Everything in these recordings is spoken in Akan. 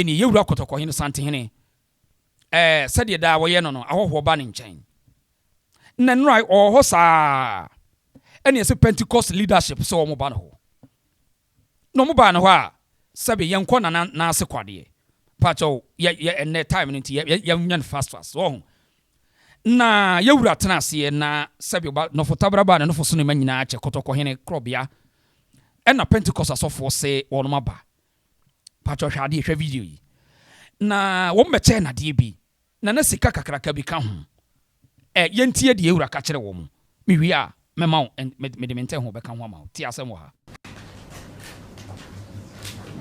eni yewura Kotokohene Asantehene said da woye no ahoho ba ne nchen na nrai ho saa eni se Pentecost leadership so mo ba no ho no mo ba no ho a sabe yenko na ase kwade pacho ye time nti ye nyan fast so na yewura tenase na sabe ba no fotabra ba no foso no manyina ache Kotokohene krobia na Pentecost asofo se wonoma ba pacho hwade hwe video yi na wo meche na de bi na sika kakraka bi ka ho yentie de yewura ka kire wo mu mewi a mema me de mente ho be ka ho ma ti asem wo ha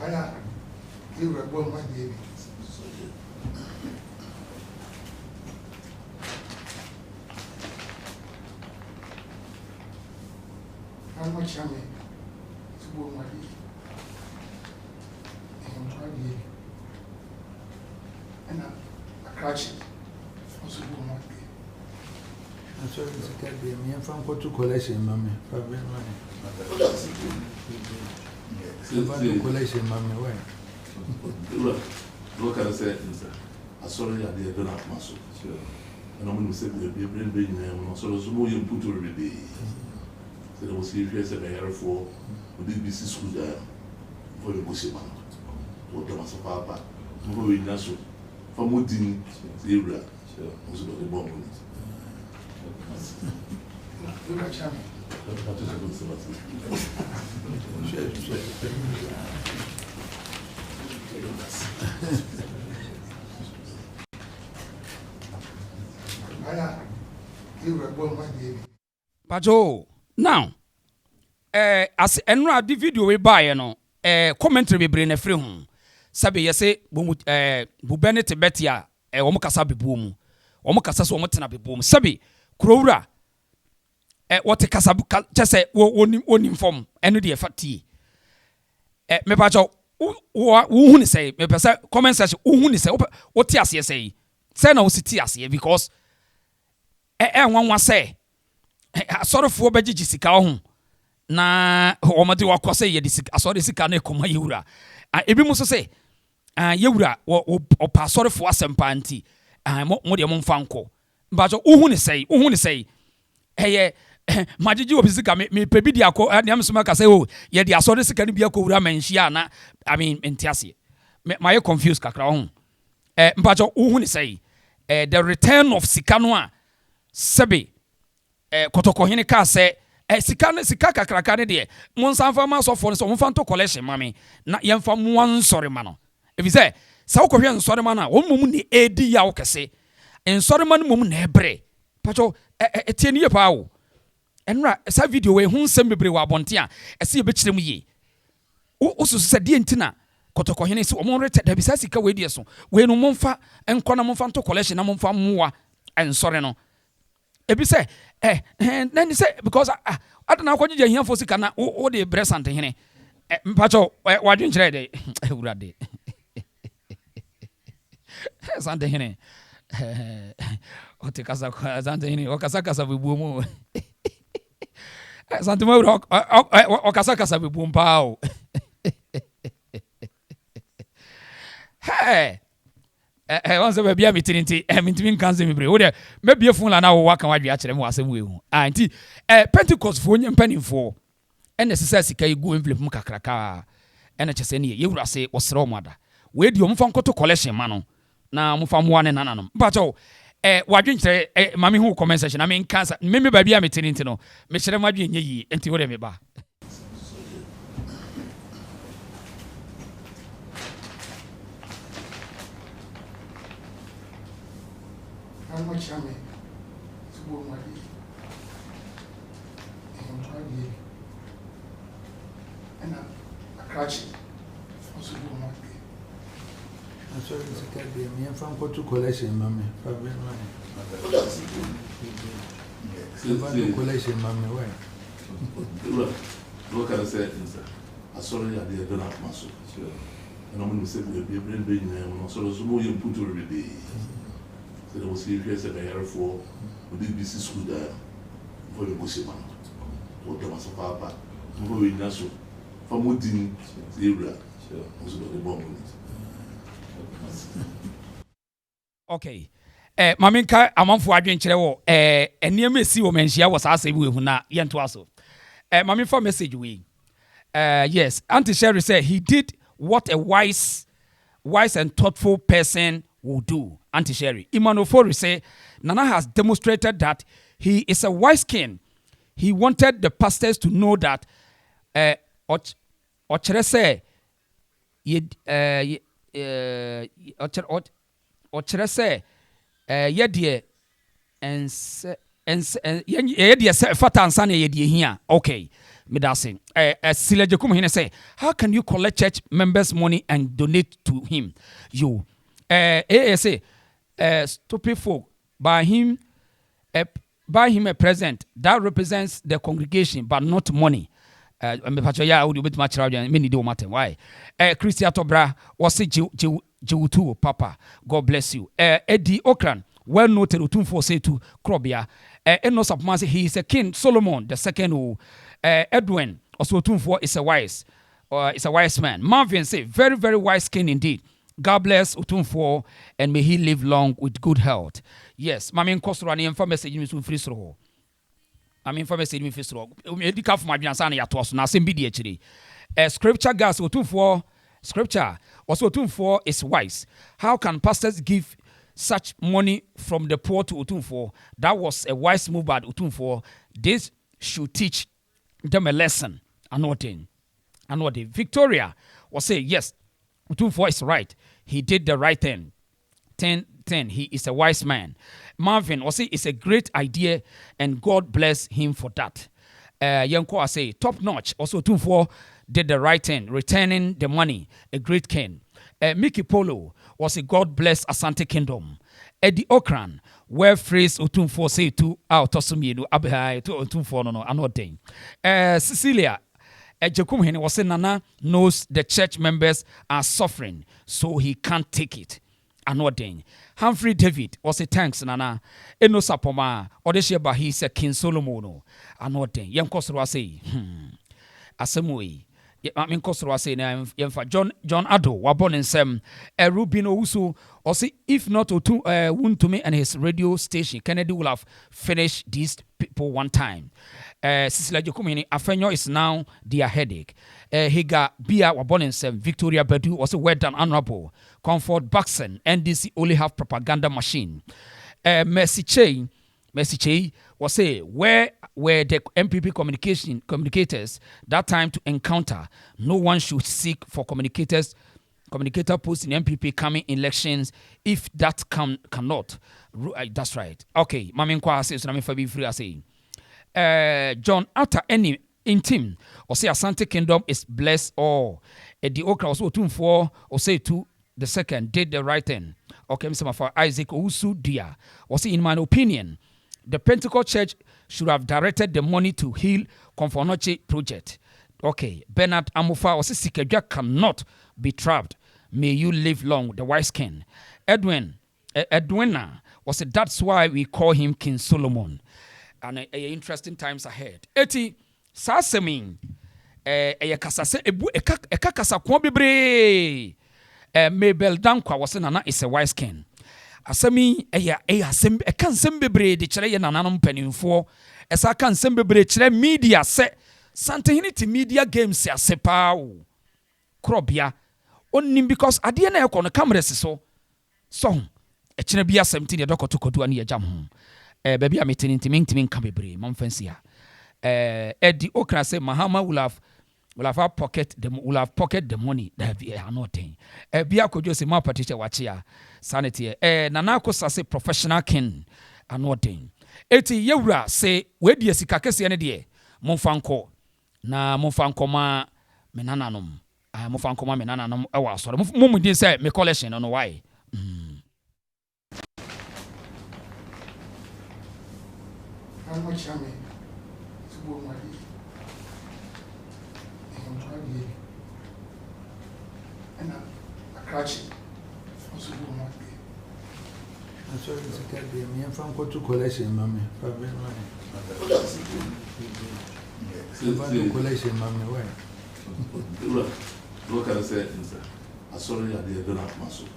aya yewura bo ma de bi amo chame subo ma de and a crash also go on. I'm sorry, Mr. Cadby. I'm from Kotu Collection, Mammy. Probably money. Collection, Mammy. Why? Look at us, I saw you at the donut muscle. And I'm going to say, we'll be bringing them, so there's more you put to be. So there was serious a hair for the BBC school there for the Bushman. What there was a papa, who in Nassau. From Woodin, Zebra, was about the bomb. Pacho, now, as enra the video we buy, no, commentary be bring a free home. Sabe yese bu Bennett Betia wo mukasa bebu mu wo mukasa so wo mutena bebu mu sabe kurowura what kasa chese woni form eno de fati me ba cho wo hu ni say me pese comment section wo hu ni say wo ti ase say na wo ti ase because nwanwa say asorofo begigi sika ho na wo made wakose ye de sika asore sika na ekoma yewura ebi mu so say yewura o pastorefo asempa nti mo de mo mfanko mbajo wo hu ni say eye majiji obi sika me pebi dia ko am so maka say o ye de asore sika ni bia ko wura manhia na I mean entiase my confused kakra ho mbajo wo hu ni say the return of sika no a sebe Kotokohene ka say sika kakraka ne de mo nsanfa ma so for so mo fanto collection mame na yemfa mo ansore ma no ebi say sa wokohwe nsore ma na wo mum ni edi ya wo kese nsore ma no mum na ebre pacho etie ne ye pa wo enra sa video we hu nsem bebre wa bonte a ese ye bekire mu ye wo so se de ntina Kotokohene se wo rete da bi sa sika we die so we no momfa enko na momfa to collection na momfa moa ensore no ebi say then say because I don't know what you hear for sika o de bre Asantehene mpacho wadwen kire de urade Asantehene o te kasa Asantehene o kasa bebu mu Asanteman o kasa bebu mpa o hey once we bia meeting mentimi nkanse mebre wo de mebie fun la na wo waka wadwe a kire me wasem we hu anti Pentecost fo nyempanimfo ene sesa sika igu envelope mu kakraka ene chese ne yewura se osere omada we di omfa nkoto collection ma no na omfa moa ne nananom mpacho wadwe kire mame hu comment section na me nkansa me ba bia meeting no me kire madwe nye yi enti wo de me ba amo chame subo ma de and a crash also go on. I'm sorry, Mr. Cadby. I'm from Kotu Collection, Mammy. Probably money. Collection, Mammy. Why? Look at us, I saw you at the donut muscle. And I'm going to say, we'll be bringing them, so there's more you put to be. So there was serious a hair for the BBC school there for the Bushman. What there was a papa, who in Nassau, from Woodin, Zebra, was about the bomb. Okay. Maminka amanfo adwenkyere wo eniem esi wo menhia wo saa asem we hu na yento aso. Maminfa message we. Yes, Auntie Sherry said he did what a wise and thoughtful person will do. Auntie Sherry. Imanofori say Nana has demonstrated that he is a wise king. He wanted the pastors to know that ochere say ochere say yedie yedie fata ansane yedie hia. Okay, me da say Silejekum hine say, how can you collect church members money and donate to him? You say stupid folk buy him a present that represents the congregation but not money. Yeah, I would bit much many do matter. Why? Christian Tobra was say Jiwutu Papa. God bless you. Eddie Okran, well noted Otumfou say to Krobia. Enos of Masi, he is a king. Solomon, the second who Edwin also Otumfou is a wise man. Marvin say, very, very wise king indeed. God bless Otumfou and may he live long with good health. Yes, Mami Nkosrani and for message me to free throw. I mean, for me, say me first of all, medical for my Biansana Yatos, now same be actually. Scripture gas Otumfou scripture also Otumfou is wise. How can pastors give such money from the poor to Otumfou? That was a wise move by Otumfou. This should teach them a lesson. Anoting. Victoria was say yes, Otumfou is right. He did the right thing. 10. He is a wise man. Marvin was say it's a great idea and God bless him for that. Yanko say top notch. Also Otumfou did the right thing, returning the money. A great king. Mickey Polo was a God bless Asante kingdom. Eddie Okran where phrase Otumfou say to tosumi no abehai to Otumfou no anoting. Cecilia Ejekum Hene was say Nana knows the church members are suffering, so he can't take it. Anoting. Humphrey David was a thanks Nana. Eno sapoma odesheba he said King Solomon. Anoting. Yankosro say asemwe. I mean, Kosro say John Ado were born in Sem. Rubino Uso or say if not to Wuntumi and his radio station, Kennedy will have finished these people one time. Cecilia Jokumini Afenyo is now their headache. Higa Bia were born in Sem. Victoria Bedu was a well done honorable. Comfort Baxen NDC only have propaganda machine. Mercy Che was say where were the MPP communicators that time to encounter? No one should seek for communicator posts in MPP coming elections if that cannot. That's right. Okay, Mami Nkwa says Nami Fabi Free say John Atta any in team or say Asante Kingdom is blessed or the Okra also Otumfou or say to the second did the right thing. Okay, some of Isaac Owusu Dia or say in my opinion the Pentecost Church should have directed the money to heal Konfonoche project. Okay, Bernard Amufa was Sikeja cannot be trapped. May you live long, the wise king. Edwina was that's why we call him King Solomon. And interesting times ahead. Eti sasemin kasase eka kasa kwa bebre. Mabel Dankwa was Nana is a wise king. Asemi asem kan sembebre de kire ye nananom paninfo esa kan sembebre kire media se Asantehene ti media games ya sepa o krobia onnim because ade na ekọ no cameras so kire bia 17 de dokotokodu ani yagam ho baby ametini ntimi nka bebre momfansi ha Eddie Okra say Mahama will have pocket the money that are not thing. Bia kojo se ma patricia wachia sanity nana ko say professional king anoting. Eti yewura say we die sika kese ne de momfanko na momfanko ma menananom momfanko ma menananom e wa asore mum din say me collection no why How much am I? And a crutch. I'm sorry, it's a cat. Me and from to collection, mammy. Collection, mammy. Where? Look at the settings. I saw you at the donut muscle.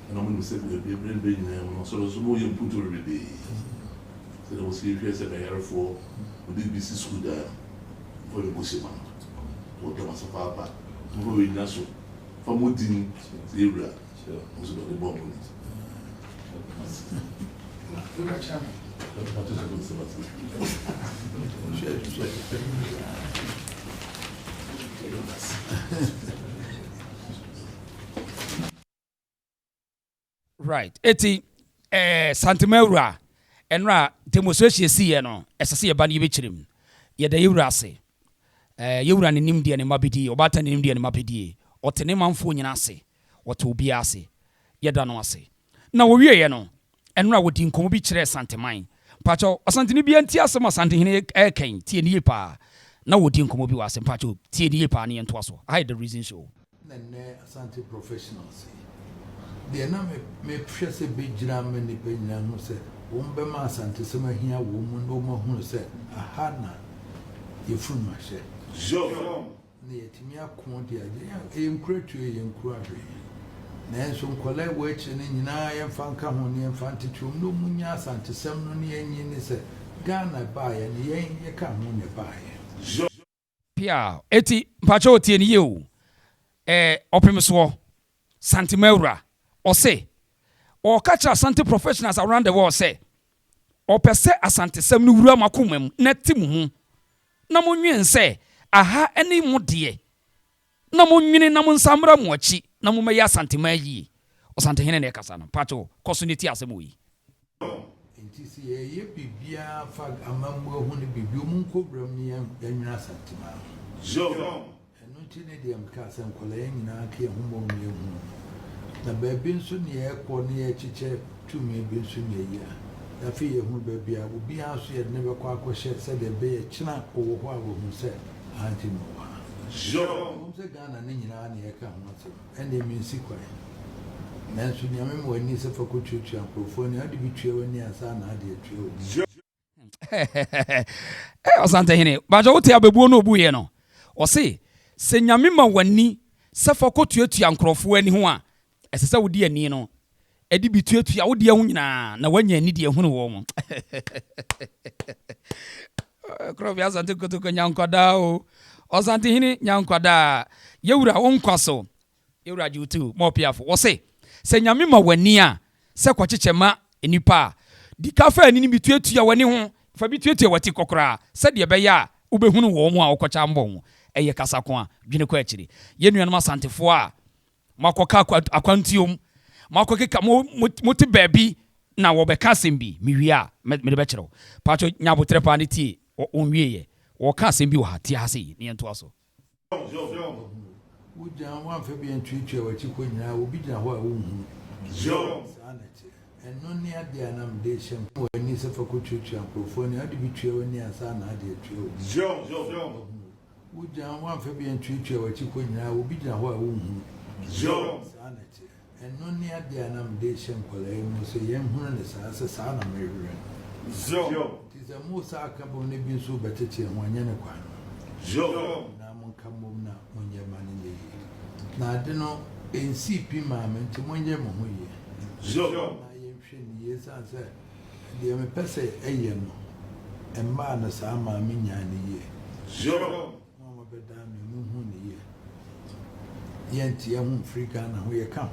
and I'm going to say the brain being there, so no young put every day. So there was serious at the air for the BC school there for the Bushman. What there was a papa, who in Nassau, from Woodin, the area, was about the bomb. Look at China. Right. Eti Santemewura enra demonstration see no esese ye ba ne bechirim. Ye da yewura ase. Yewura ne nimde ne mabedi, obata ne nimde ne mabedi. Otene manfo nyina ase. Woto obi ase. Ye da no ase. Na wo wie ye no enra wodi nkomo bi kire Asanteman. Pacho Asantene bi anti asem Asantehene eken tie ne pa. Na wodi nkomo bi wase pacho tie ne pa ne ento aso. I the reason show. Nene Asante professionals. The name may press a big drum and the penny said, Wombe Asante Sama here, woman, no more who said, a hardna, your food masher. Joe, near Timia Quantia, I am great to a young quarry. Nanson collect which and in I am found come on the infantry to no munyas and to some near yin said, Ghana buy and ye ain't ye come on your buy. Pia, eti pacho tie ne you. Opemso Santemewura. Or say, or catch Asante professionals around the world say, or per se Asante sem no wura makomam netimu na monwen say aha any mo de na monwene na monsamra mo achi na mo meya Asanteman yi Asantehene ne kasa no pacho kosoniti asemo yi enti se ye bibia fag amambo hu ne bibio mu nkobram ne yanwina Asanteman Joe, eno ti ne de amka sem kola nyina ke humo mu yehu na baby nso ne ekwo ne ye chiche tumi bi nso ne ya na fi ye hu baby a obi aso ye ne bekwa akwohye se de be ye kina owo ho a wo hu se anti no wa Joe, mo se Ghana ne nyina ne ye ka ho se ene mi nsi kwa na nso ne me mo ani se fakotutu ankrofo ne ade bi tue wani asa na ade tue o Asantehene bajo wote abebuo no obu ye no o se nyame ma wani se fakotutu ankrofo ani ho a esesa wodi ani no edi bituatua wodi ahu nyina na wanya ani de ehunu wo mo krobia Asante kotoko nyankwada o Asantehene nyankwada yewura wonkwaso yewura jutu mo piafo wo se nyame ma wani a se kwachichema enipa di kafa ani ni bituatua wani ho fa bituatua wati kokora se de be ya ubehunu wo mo a okocha mbon eye kasako a dwene ko akiri yenuanum Asantefo a makoka akwantiom makokeka moti baby na wo beka sembi miwia me de be kire pacho nyabotre pa ne tie onwie ye wo ka sembi wo hati ase ne ento aso wuja wan fa bi antwitwa wachi ko nyina obi gina ho a wo hu Joe, sanete eno ne ade anam de shem wani se fakotwitwa ankrofo ne ade bi tue wani asa na ade tue Joe, wuja wan fa bi antwitwa wachi ko nyina obi gina ho a wo hu Joe, sanete eno ne ade anam de shem kola mu so yem hu ne sa na mehwe Joe, tiza musa akabo ne bi so betete ho anya ne kwa Joe, na monka mom na monye mane ne na ade no NCP maame nti monye mo ho ye Joe, na yemhwe ne ye sanse de me pese eye no emma na sa maame nya ne ye Joe, mama beda me mu hu ne ye yenti ye hu Africa na ho ye ka ho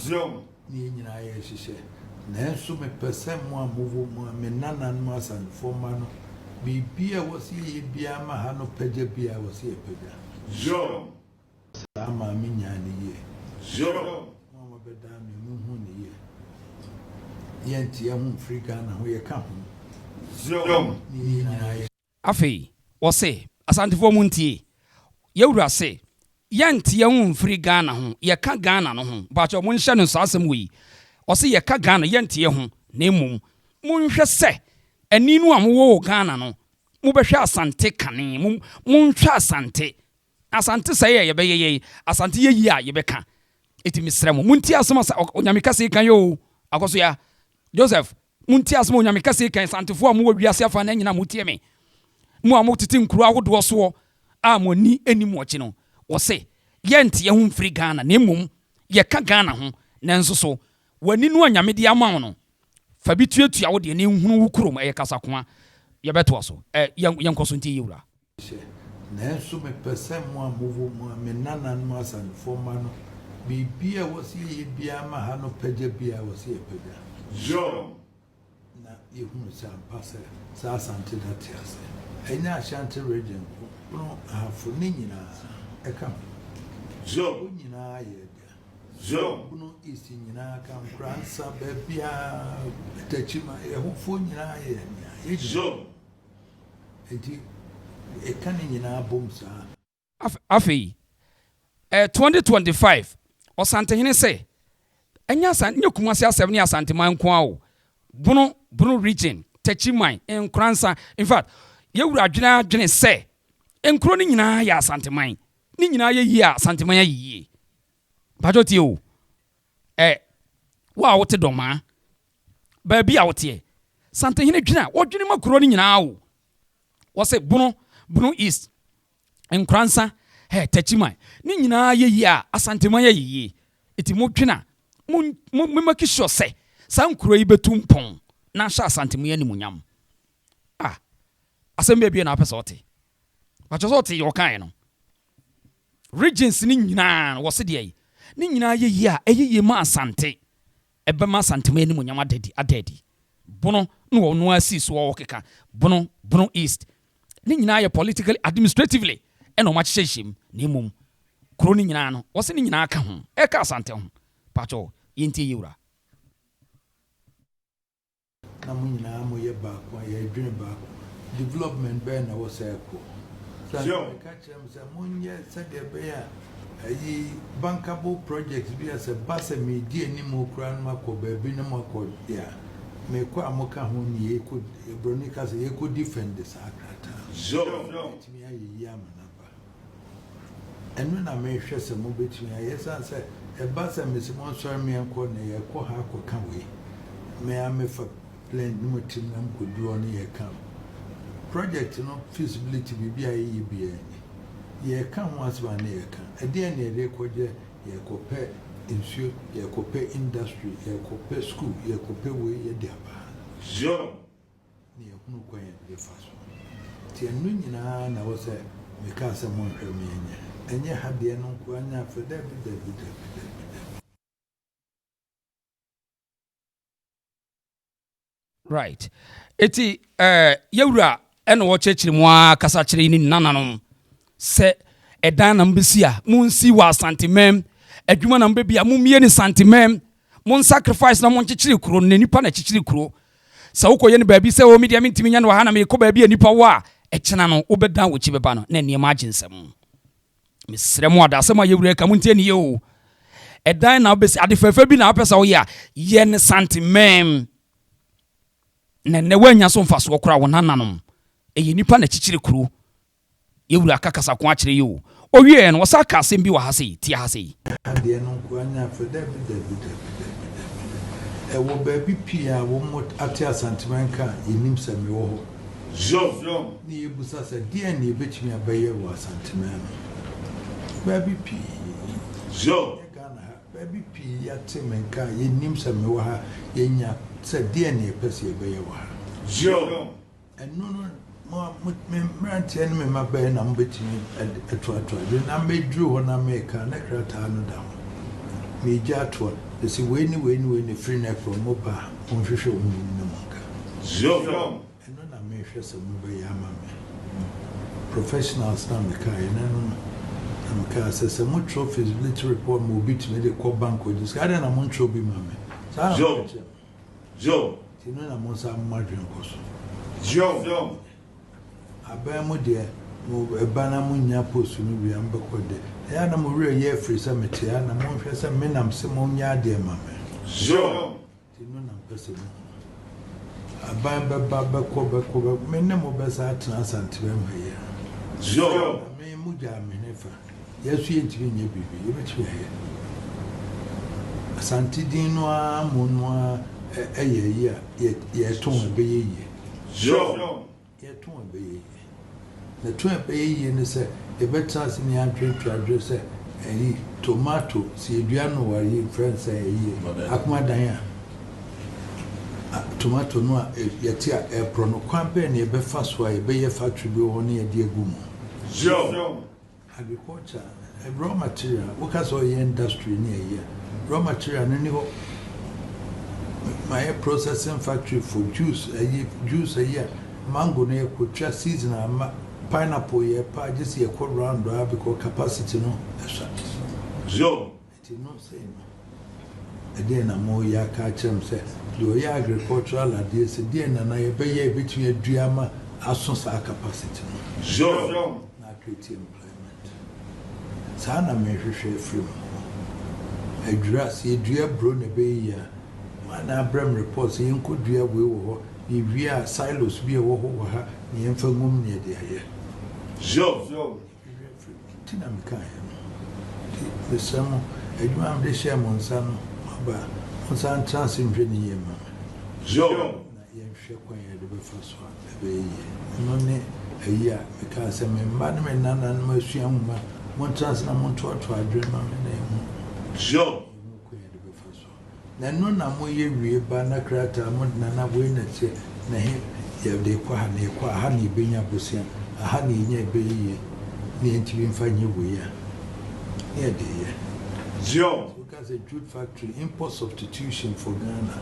Joe, ni nyina ye hihye na enso me pese mo amovo mo me nana no asan fo ma no bibia wasi ye bia ma ha no pagya bia wasi ye pagya Joe, sa maame nya ne ye Joe, mama beda me mu hu ne ye yenti ye hu Africa na ho ye ka ho Joe, ni nyina ye afei wo se Asantefo muntie yewura se yanti ye hu mfiri Ghana ho ye ka Ghana no ho bacho mo nhye no so asem wi o se ye ka Ghana yanti ye ho na emum monhwe se ani no amwo Ghana no mo behwe Asante kane mo nhwe Asante say ye be ye Asante ye yi a ye be ka etimi srem muntie asem onyameka se kan yo akoso ya Joseph muntie asem onyameka se kan Asantefo a mo wa wiase afa na nyina mutie me mo amotiti nkuru ahodo so a mo ni eni mo chi no wo se ye ntie hu mfiri Ghana na emum ye ka Ghana ho nanso so wani no anyame de ama no fa bi tuatua wo de ne nhunu wo kurom kasa koa ye beto so yen koso nti yewura nanso me pese mo amovo mo me nana no asan forma no bibia wose ye bia ma ha no pagya bia wose ye pagya jo na yehunu sa pase sa asante da tiase enya Ashanti region no afo ne nyina eka jo nyina ye jo no isi nyina ka Fransa bebia tachima ehofo nyina ye jo enti ekane nyina bomsa afei 2025 Asantehene say enya san nyakumase asem ne Asanteman ko awo bunu region tachiman enkransa in fact yewura adwene say enkro ni nyina ya Asanteman ni nyina ye yi Asanteman ya yi bajoti o wa wote doma ba bi a wote Asantehene dwena wodwene makro ni nyina awo wo say bunu east enkransa tachiman ni nyina ye yi Asanteman ya yi eti mo dwena mo make sure say sankuro yi betumpon na sha Asanteman ni munyam asembe bia na pesa wote bacho wote yo kan no regions ni nyina wo se de ni nyina ye yi ye ma Asante ebe ma Asanteman ni munyam adedi bono no no asis wo keka bono east ni nyina ye politically administratively eno ma checheshim na mum kro ni nyina no wo se ni nyina aka ho ka Asante ho pacho yenti yewura na mo nyina mo ye ba ko ye dwene ba ko development be na wo say ko so ka chem say monye say de be ya ayi bankable projects bi as a base media ni mo kura no makọ ba bi no makọ ya me ko amoka ho ni e ko bronika say e ko defend this akrata jo timi ayi ya manaba enu na me hwese se mo betimi ayi san say e base me se mo sorry me enko na ye ko ha ko ka we me amefa plan no tim na ko du oni ye kan project no feasibility bi ayi bi ye kan ho asba na ye kan ade na ye ko je ye ko pe insure ye ko pe industry ye ko pe school ye ko pe we ye dia ba jo ni ye hunu ko ye de faso ti enu nyina na wo se me ka se mo hwe me enye ha de no ko anya fe da bi right eti yewura eno wo chechiri mu akasa chiri ni nananom se edan na mbesi a munsi wa Asanteman adwuma na mbe bia mumie ni Asanteman mun sacrifice na mun chichiri kuro ne nipa na chichiri kuro sa ukoye ni baabi se o media mintimi nya no ha na me ko baabi nipa wa echena no obedan wo chi beba no na niam agensem mesrɛ mu adase ma yewura ka muntie ni ye o edan na obesi adefefa bi na apesa wo ya ye ni Asanteman ne wanya so mfaso kora wo nananom eye nipa na chichiri kuro yewura kakasa ko akire yo owie no wasa ka asem bi wa ha sei ti ha sei ade no ko anya fe da bi e wo baabi pia wo mo ate Asanteman ka enim se me wo ho jo ni ebusa se de na ebetimi abaye wo Asanteman baabi pia jo baabi pia ate men ka enim se me wo ha yenya se de na epese abaye wo ha jo eno no me mrantie no me mabaye na mbetimi eto na medru ho na meka na krata no da me gya to the see we ni free neck from mopa onhwehwe onhum no monka jo eno na me hwe se mo be ya ma me professionals na me kai na no am ka se mo feasibility report mo bit me de ko bank o dis kada na mo ntro bi ma me sa jo tino na mo sa madwen ko so jo aban mo de mo ebana mo nya post no bi am beko de ya na mo re ye free se mete ya na mo hwe se me nam se mo nya de ma me jo tino na pese mo aban beko me ne mo be sa atena Asanteman ma ya jo me mu ja me ne fa yesu ye ntimi nya bibi ye beti ya Asante din no a mo no eye ye ton be ye jo ye ton be ye na ton be ye ne se e beta se ne antwetwa adre se eyi tomato si edua no wari friends yi akoma dan tomato no a yeti a prono kwampe na ebe fa so a ebe ye factory bi ho na ye de agumu agriculture raw material because of industry near here raw material no ni ho my processing factory for juice a year mango no ekotwa season ama pineapple ye pa just ye ko round because capacity no extra it is not same again na mo ya ka chem say do ya agricultural ideas again na ye be ye between aduama aso sa capacity no na create employment sana me hwehwe free address ye dua bro na be ya na abram reports ye nko dua we wo ni wia silos bi wo ho ha ni emfa ngum ne de aye tina mika the some eduma am de share monsan ba monsan transin hwe ni yema na ye hwe kwan ye de be faso be ye no ne ayi a mika se me mba ne me nana no masua huma mon trans na mon to adwen ma me na emu na no na mo ye wie ba na krata mo na boy na che na he ye de kwa ha ni benya bosia ha ni nya be ye ni ntimi mfa nye wo ya ye de ye because a jute factory import substitution for Ghana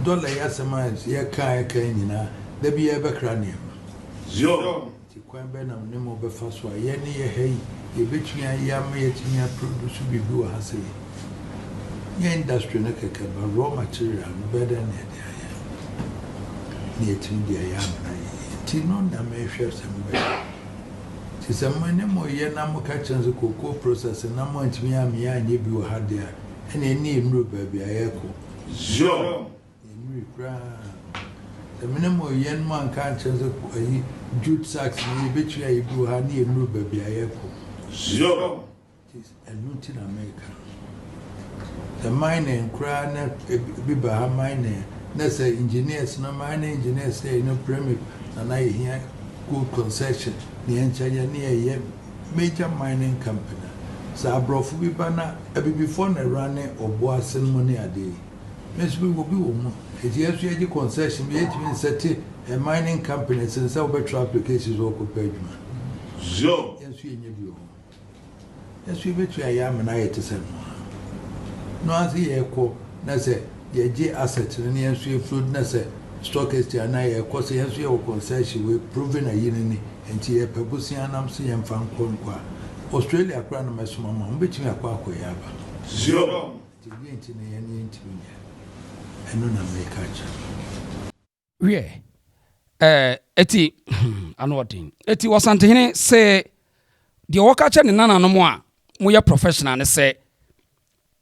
dollar ya sama ye kai nyina da bi ye be kra ne ti kwan be na ne mo be fa so ye ne ye hei ye betua ya ma ye tinya produce bi bi wa hase ye industry na keke ba raw material better than the tindi ya ti no na me hwe sembe ti semane mo ye na mo ka chenze cocoa process na mo antimi ya me ya nye bi wo ha dia ene ni enru ba bia ye ko enru kra semane mo ye no man ka chenze ayi jute sacks ni betu ya bi wo ha ni enru ba bia ye ko ti enu ti na America the mining crane biba mining na say engineers no mining engineers say no permit and I hear good concession the engineer near major mining company so abrofu biba na before na running oboasen money ade mesu bi will be wo it yes we concession be it mean set a mining company since our better applications or copeduma yes we nye bi wo yes we betu ayam na yet say no as ye ko na say ye je asset ni enso fruit na say stock exchange na ye ko say enso ye concession we proven a yini enti ye pebusia nam so ye mfa nkwa Australia kra na mesoma ma mbetimi akwa ya ba ti enti ne ye ni enti eno na make acha eti anodin eti Asantehene say de woka ne nana no mo a mo ye professional ne say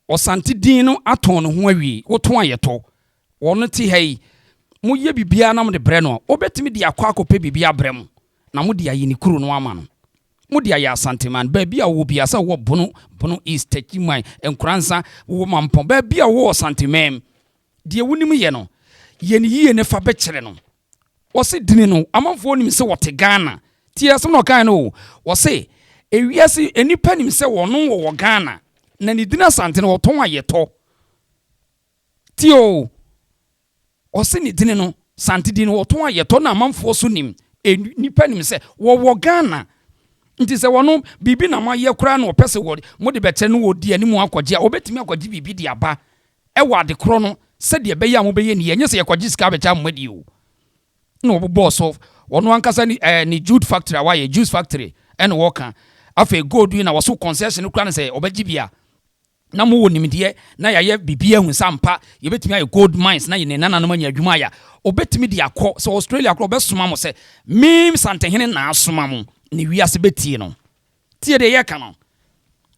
Asante din no aton no ho awie woton ayeto wono ti hai mo ye bibia na mo de bre no obetimi de akwa bibia brem na mo de ayini kuru no ama no mo de aye Asanteman ba bia wo bia sa wo bono east takiman enkransa wo mampon ba bia wo Asanteman de wonim ye no ye ni yie ne fa be kire no wo se dini no amanfo nim se wote Ghana ti asem no kan no wo se ewiase enipa nim se wono wo Ghana na ni dina Asante no woton ayeto tio o se ni dine no Asante din woton ayeto na amanfo so nim nipa nim se wo Ghana nti se wono bibi na ma ye kura na opese wo mo de bete no odi ani mu akogye obetimi akogye bibi di aba e wa de kro no se de be ya mo be ye ni enye se ye kogye ska be cha mo di o no boss of wono ankasa ni jute factory awaye juice factory en wo kan afa gold na wo so concession kura na se obegye bia na mo wonimde na yaye bibia hu sampa ye betimi aye gold mines na ye nana no manya adwuma ya obetimi de akọ so Australia akọ besoma mo se mim Asantehene na asoma mo ni wiase betie no tie de ye ka no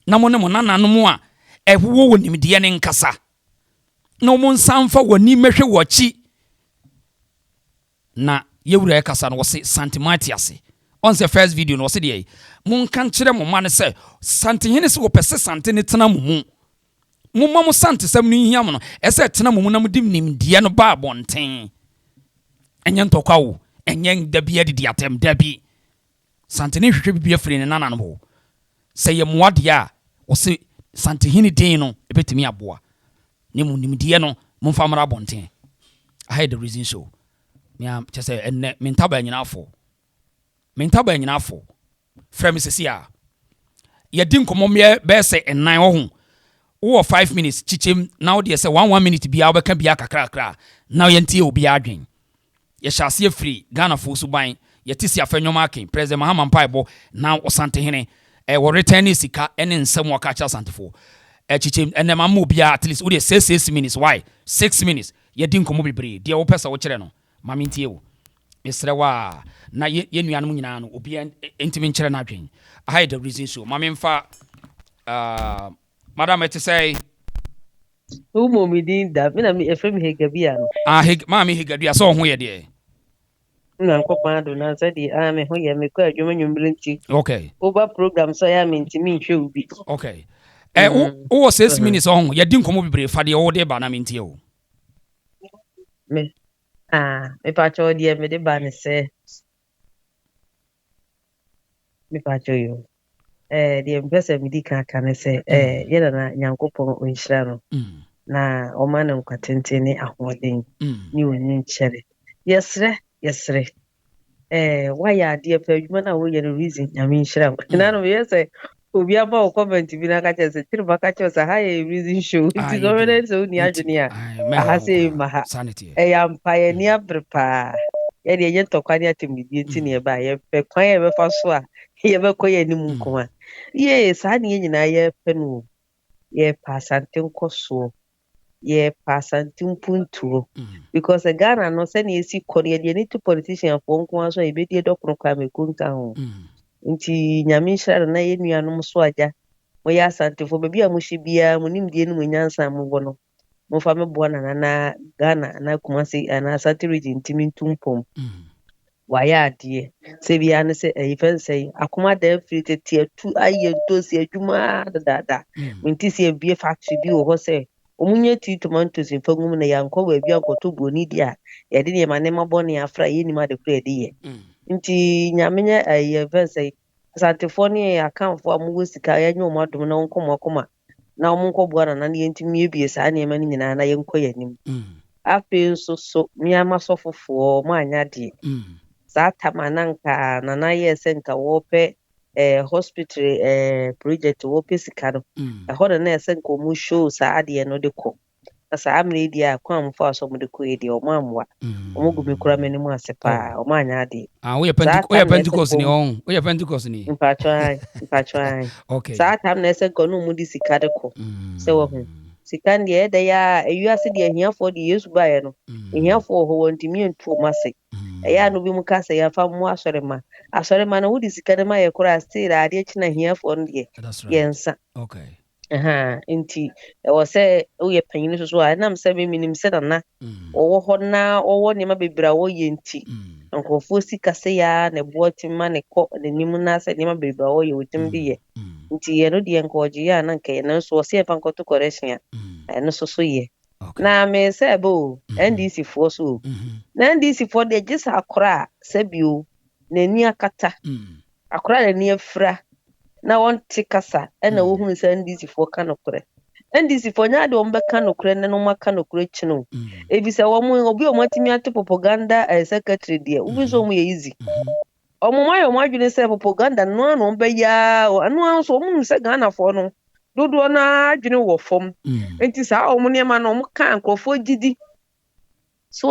na mo ne mo nana no mo a ehwo wonimde ne nkasa na mo nsamfa woni mehwe wochi na yewura kasa no wo se Santimati ase on the first video no wo se de mo nkan kire mo ma ne se Asantehene se wo pese sante ne tena mo mu mo sante sam no hiam no ese tena mo na mudim nimdie no ba bonten enye ntokwa wo enye dabia didi atem dabi Asantehene hwehwe bibia firi ne nana no bo se ye moade a wo se Asantehene din no ebetimi aboa ne mu nimdiye no momfa mara bonten I had the reason show me am just say enne mentaba nyina afo frem sesia ye din komomye be se ennan ho wo 5 minutes chichem now dey say 1 minute bia obeka bia kakra now ye ntie obi adwen ye hyase free Ghana fo so ban ye tisi afanyoma akin president Mahama Mpaibo now Asantehene wo return sika ene nsem waka cha Asantefo chichem ene mamu bia at least we dey 6 minutes why 6 minutes ye din komo bebre dey wo pesa wo kire no mame ntie wo Esrewa na ye nuanom nyina no obi entimi nkire na adwen I had the reason so mame mfa madam it say Umo mi din da me na me efrem Hegabia no mame Hegabia so ho ye de na nkopan do na say di me ho ye me kwa adwuma nwumbre nti okay over program so ya me ntimi nhwe obi okay wo 6 minutes on ye din komo bebre fa de wo de ba na me ntie o me me pa cho de me de ba ne se me pa cho yo de mpese me di kan kan se ye na nyankopon onhyira no na o ma ne nkwatente ne ahoden ni oni nchere yesre why ya de pa adwuma na wo ye no reason nyame nhyira na no ye se obi aba o comment bi na ka chese tiri ba ka chese ha ye reason show it is already so ni adwene a ha se ma ha ya mpaye ni abrepa ye de ye tokwa ni atemidi nti ne ba ye pe kwan ye be fa so a ye be koye ni mu nkoma ye sa ni nyina ye pe no ye pa Asante nkoso ye pa Asante mpuntuo because Ghana no se na esi kore ye ni to politician fo nko so e be die dokoro kwa me kunta ho nti nyame nhyira na ye nuanom so agya mo ya Asantefo ba bia mo hye mo nimdie no mo nyansa mo bo no mo fa me bo na Ghana na Kumasi na Asante region timi ntumpom wa ya ade se bia ne se efen se akoma da free tete atu aye dosi adwuma dada nti se bie factory bi wo ho se omunye ti tomatoes in fangum na yankọ wa bia nkoto boni dia ye de ne ma ne mabọ ne afra ye ni ma de kura de ye nti nyamenye efen se Asantefo ne akanfo amugo sika ya nyu madum na nkomokoma na omunko bua na ne ntimi ebie saa ne ma ni nyina na ye nkọ yanim ape nso so miama sofofo ma anya de saa tamananka na na ye se nka wo pe hospital project wo pe sika no ho na se nka mu show saa de no de ko saa amre dia kwa mfa so mu de ko ye de o ma amwa o mu gumi kura meni mu asepa o ma anya de we Pentecost ni on we Pentecost ni mpatwa okay saa tam na se nka no mu di sika de ko se wo hu sika de de ya ewiase de ahiafo de Yesu bae no ahiafo ho wontimi ntu mase ya no bi mu ka se ya fa mu asorema na wudi sika de ma ye kura still ade chi na ahiafo no de yensa okay nti wo se wo ye panyin so a na mse be minim se na wo ho na wo ne ma bebra wo ye nti nkofo sika se ya na boati ma ne ko ne nimu na se ne ma bebra wo ye wotim de ye nti ye no de nkoji ya na nke na so se fa nkoto correction no so ye na me se bo NDC fo so na NDC fo de gisa akora se bio na ni akata akora na ni afra na won tikasa na wo hu se NDC fo kanokore NDC fo nya de ombe kanokore na no makanokore chino ebi se wo mu obi o matimi ate propaganda secretary de ubi so mu ye easy omumayo mwadwene se propaganda no no ombe ya anu so mu se Ghana fo no dodo na adwene wo fom enti sa omu ne ma no omu kan krofo gidi so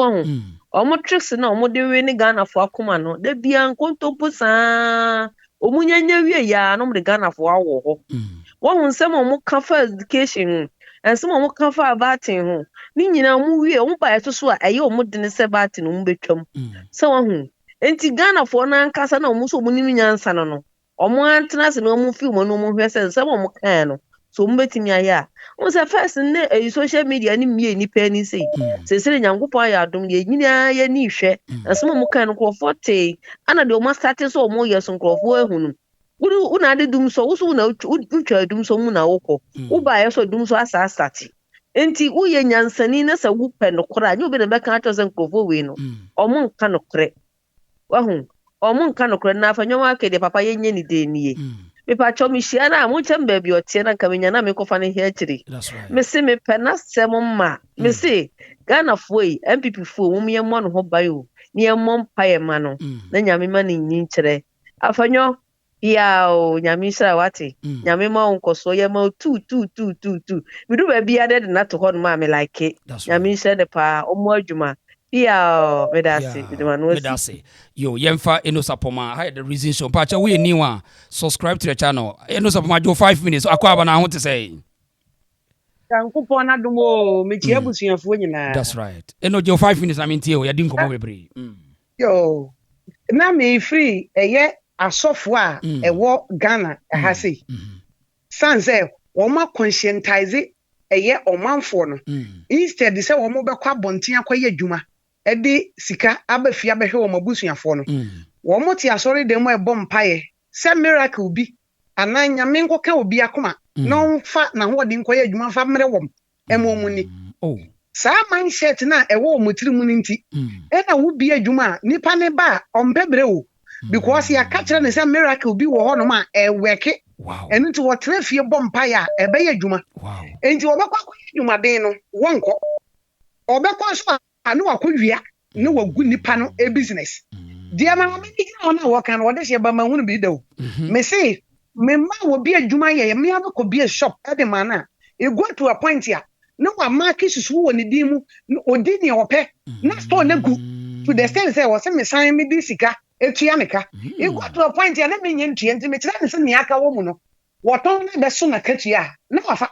omu tricks na omu de we ni Ghana fo akoma no de bia nkontompo saa omu nyanya wie ya no mu de Ghana fo awo ho wo nsem omu kafa education ensem omu kafa batin ho ni nyina omu wie omu ba yeso so a eye omu de ne se batin omu betwam se wo hu enti Ghana fo na nkasa na omu so omu ni nyansa no omu antena se na omu film no omu hwese nsem omu kan no so omu betimi aya o se first ne social media ni mie ni pa ni sei se nyankopon ya adom ye nyina ye ni hwe nsem omu kan no krofo te ana de omu start so omu yeso krofo ehunu una de dum so wo na utwa dum so mu na wokọ wo ba yeso dum so asasati enti wo ye nyansani na sa wo pe no kora nyu be na be kan ato se krofo we no omu nka no kore wa hu omu nka no kore na afa nyowa ke de papa ye nye ni de nie Me pa cho me shia na mo chem ba bi otie na kamenya na me kofa ne here chiri. That's right. Me se me pena sem ma. Me se Ghana foi MPP fo wo me mo no ho bayo. Ni emmo mpa ye ma no. Na nyame ma ni nyin kyerɛ. Afanyo ya o nyame shira wate. Nyame ma onkoso ye ma tu. Me do ba bia de na to ho no ma me like it. Nyame shira de pa omo adwuma. Yeah, medasi. Medasi. Yo, yemfa eno sapoma. I had the reason so. Pacha we new one. Subscribe to the channel. Eno sapoma jo 5 minutes. Akwa aba na ho te say. Kankupon adumo metie abusuafo nyina. That's right. Eno jo 5 minutes na mentie o. Ya di nkomo bebre. Yo. Na me free eye asofo a ewo Ghana ha sei. Sanse wo ma conscientize eye omanfo no. Instead say wo mo bekwa bonten akoye adwuma. Edi sika abafia behwe wo mabusuafo no. Wo mo ti asori dem e bom paye. Se miracle bi ananya me nkoka obi akoma. No fa na ho de nkoye adwuma fa mere wom. Emo ni. Oh. Sa mindset na ewo motiri mu nti. E na wo bi adwuma nipa ne ba ompebre wo. Because ya catch ne say miracle bi wo ho no ma e weke. Wow. Enu nti wo trafie bom paye a e be adwuma. Wow. Enti wo bekwa ko adwuma den no wonko. Obekwa so anu akodwia ne wagu nipa no e business. Dia ma me ni na ona wo kan wo de she ba ma hunu bi dawo. Me say me ma wo bi adwuma ye me abekọ bi a shop e de mana e go to a point ya na wa market susu wo ne din mu odi ne ope na store na gu to the extent say wo se me san me di sika etua meka e go to a point ya na me nyentua nti me kira ne se ne aka wo mu no wo ton na be so na katua na wafa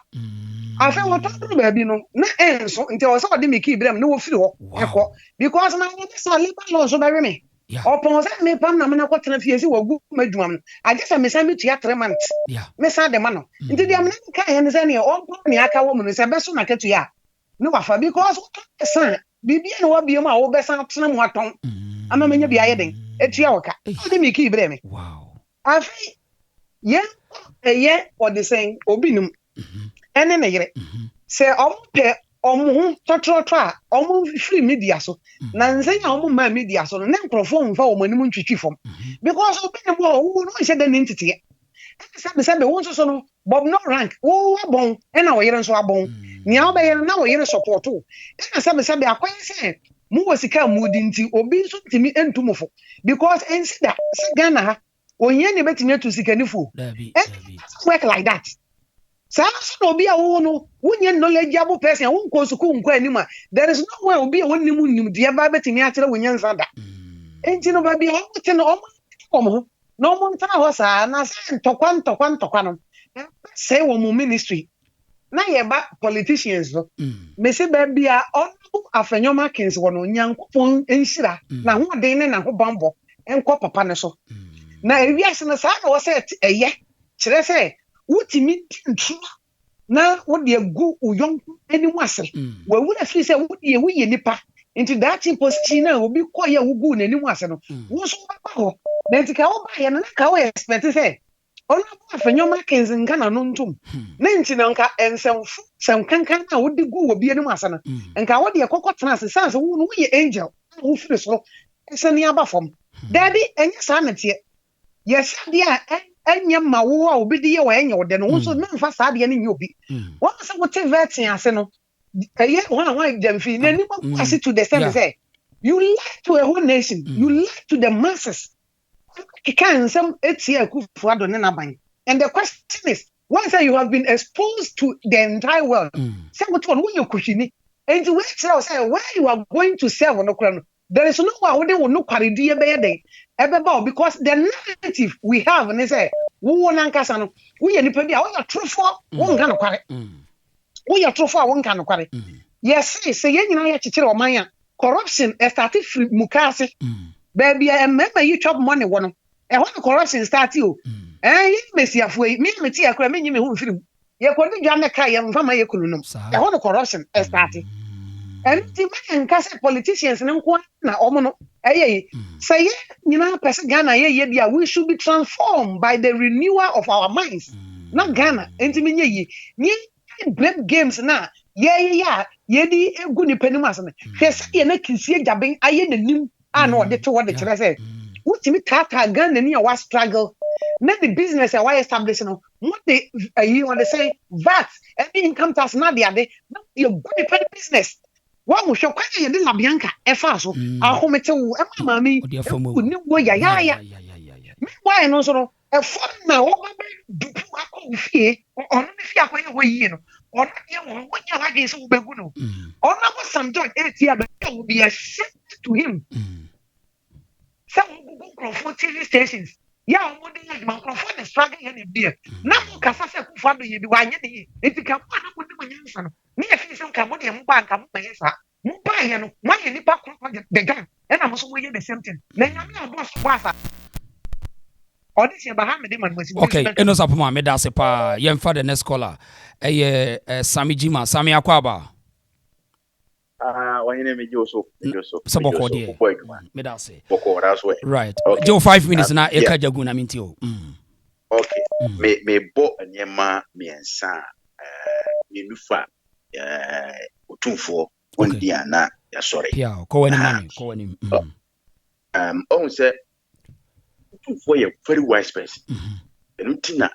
afa wo ton ba bi no na enso nti wo se wo de me ki ibrem na wo firi ho ekọ because na wo se labor law so ba me upon that me pam na me na kwatena fiesi wagu madwam I guess me say me tua 3 months me say de ma no nti de am na ka he ne say ne on ne aka wo mu no say be so na katua ne wafa because san bibia ne wa biem a wo be san tena mu aton ama menya bia ye den etua wo ka de me ki ibre me Wow. afi ye or the saying obi num ene ne yere say ompe omo totro a omo free media so na nsenya omo ma media so na nkrofo mfa omo anim ntwitwi fom because obi ne bo wo no hye da nintete sabe won so no bob no rank wo abon e na wo yere nso abon nia wo be yere na wo yere support o e sabe akwan se mu wo sika mu di nti obi nso ntimi entumofo because ensida se Ghana ha onye ne betimi atu sika nifo work like that. So obi a wo no wonye knowledgeable person won ko suku nko anima there is no way obi a wonnim nim de ba betimi akere wonya nsada enti no ba bi ho te no omo no mo ntana ho sa na se ntokwa no say wo mu ministry na ye ba politicians no me se ba bia onu afanyoma kins wono nyankopon enhira na ho den ne na ho bambo enko papa ne so na ewiase no sa na wo se eye kire se wutimi ntu na wo de agu uyonku enimu ase wa wura fi se wo de wo ye nipa into that position na obi koye wugu na enimu ase no wo so ba ho na ntika wo ba ye na ka wo expect se ono bo afanyoma kenzi nka na no ntum na nti na nka ensemfu sem kankan na wo de gu obi enimu ase no nka wo de kokotena ase sanse wo no wo ye angel wo firi so ese ni aba fom daddy enya sa na tie yes dia enya ma wo a obi de ye wa enya wo de no wo so memfa sa de ne nye obi wo se wo te vetin ase no eye one dem fi na ni ase to the same say you lie to a whole nation you lie to the masses can some etia kufu ado ne na ban and the question is once you have been exposed to the entire world say what one wo ye kuhini and we say where you are going to serve no kura no there is no way we no kwaredi e be ye den ebeba because the narrative we have and say wo nankasa no wo ye nipa bi a wo ya trofo wo nka no kware wo ya trofo a wo nka no kware yes say ye nyina ya kikire oman a corruption started free mukase baby remember you chop money wono e ho corruption start o ye mesiafo yi me meti akura me nyi me hu mfirim ye ko ni dwa ne ka ye mfa ma ye kununum e ho corruption started and the man kase politicians ne nko na omo no say nyina pese Ghana ye dia we should be transformed by the renewal of our minds not Ghana enti menye yi ni blame games na ye di egu ni panim aseme hwese ye na kisie jaben aye nanim ana ode to wode kire say wutimi tata Ghana ni a wa struggle Let the business a why establish no what they you want to say VAT any income tax na dia de you go the business wa mo hwe kwanye de la bianca e fa so ahomete wo e mama mi ni wo ya why no so no e fon na wo ba dupu akọ fie ono ne fie akọ wo yi no ono ye wo nya wa de so wo begu no ono ko samjo etia be wo be a shit to him some Google TV stations ya wo de ya microphone is struggling in there na mo kasa se ku fa do ye bi wa nya de enti ka mo na mo de mo nyansa no me ya fi se ka mo de mo ba nka mo peye sa mo ba ye no mo ye nipa kro de gan e na mo so wo ye the same thing na nya me boss wasa okay, eno sapoma me da se pa yemfa the next caller. Sami Jima, Sami Akwaba. Wahine me Joseph. Saboko de. Me da se. Boko, that's way. Right. Okay. Jo 5 minutes na eka jaguna mintio. Okay. Me bo nyema miensa me nufa Otumfou ondia na ya sorry. Pia, ko wani mami, ko wani. On say for a very wise person. And Tina,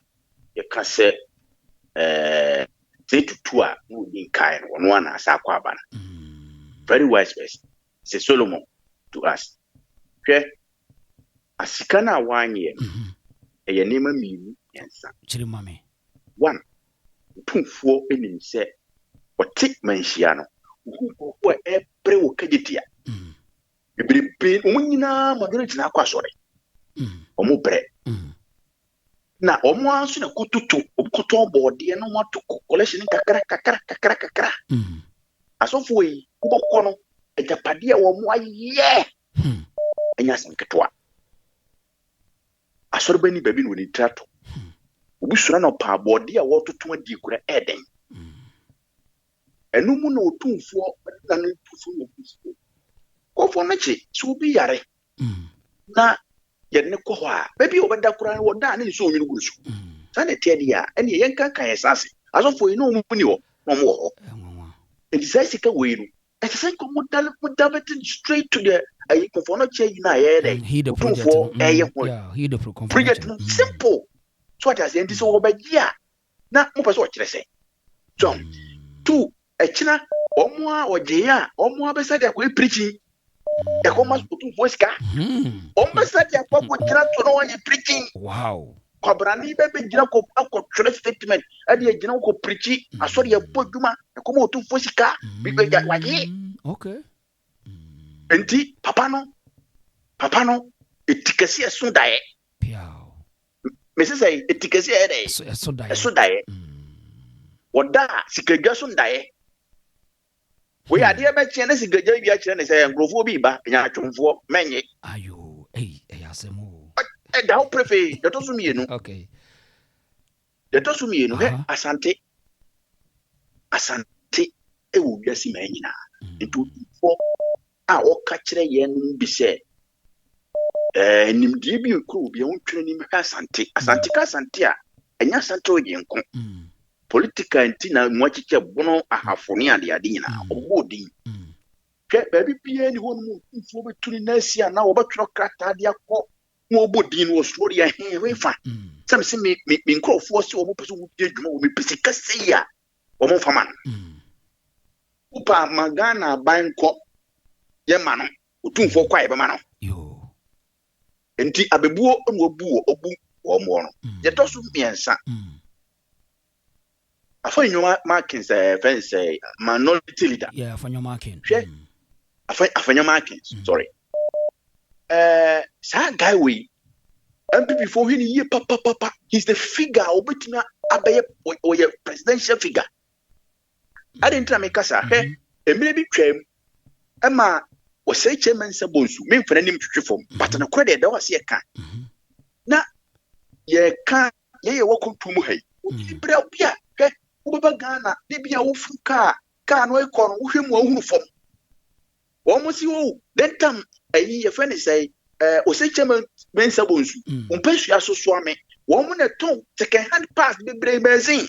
you can say, say to two in kind, one as Aquaban. Very wise person. Say Solomon to us. Okay, as Sikana 1 year, a name of me, answer. Chirimami. 1, 2, 4 in say, or take Manchiano, who were a pre-Okajitia. You be Unina, Madrid, sorry. Omo bre na omo anso na kototo okoto body na mo to collection kakra asofo yi ubokọ no ejapade a wo mo aye enya senketwa asori bani baby no ni trato obusura na pa body a wo toto adi kura eden enu mu na Otumfou na no tufu no bisu ofo na chi so bi yare na yenne ko ha baby obeda kura wo da na so nwinu gurusu sane tie dia ene yenka kan yesase asofo yi no mu ni wo no mo ho it is sika we no it is like modal straight to the for no change na here he the project he the project simple so what as enti so obagia na mo pese o kire se so 2 echina omo a oje ya omo abesa dia ko preaching e come Otumfou ska ombasa dia kwa kira to no one preaching wow kobrani be gira ko akotwere statement ade gira ko preaching asori ya boduma e come Otumfou ska bi be waje okay enti papa no etikasi eso dae piao me say etikasi e dae eso dae oda sikagwa so dae we are dear match and si gaja bi a kire ne say ngrofo bi ba nya atwomfo menye ayo asemo e da o prefe de to so mienu okay de to so mienu he asante e wo biasi manyina eto fo a o ka kire ye no bi se nimdie bi kro bi won twere nim asante ka asante a enya asante o yenko politika ntina mwachiche bono ahafoni ade nyina obodi ke baby bia ni honu Otumfou betuni na asia na obetwero krata ade akọ mo obodi no story a he we fa sam se me nkrofo se obo pese wo bia dwuma wo me pese kase ya wo mo fama upa magana banko ye ma no Otumfou kwa ye be ma no yo enti abebuo no obu wo mo no ye to so miensa Afanyo Markins fence minority leader. Yeah, Afanyo Markins. Afanyo Markins, sorry. Sa guy we MP before he ye papa he's the figure obetina abaye or your presidential figure. I didn't try make us emre bi twam ema o say chairman sabonsu me mfana nim twetwe fom but na credit da was ye ka na ye ka ye wo kontum hai ibra bia Ubaba Ghana, Libya Ufuka, no econ, Uhim Wufom. Almost you, then come a friend say, Ose Chairman Bensabons, Umpesia so swami, woman at tongue, second hand pass the brave bezin.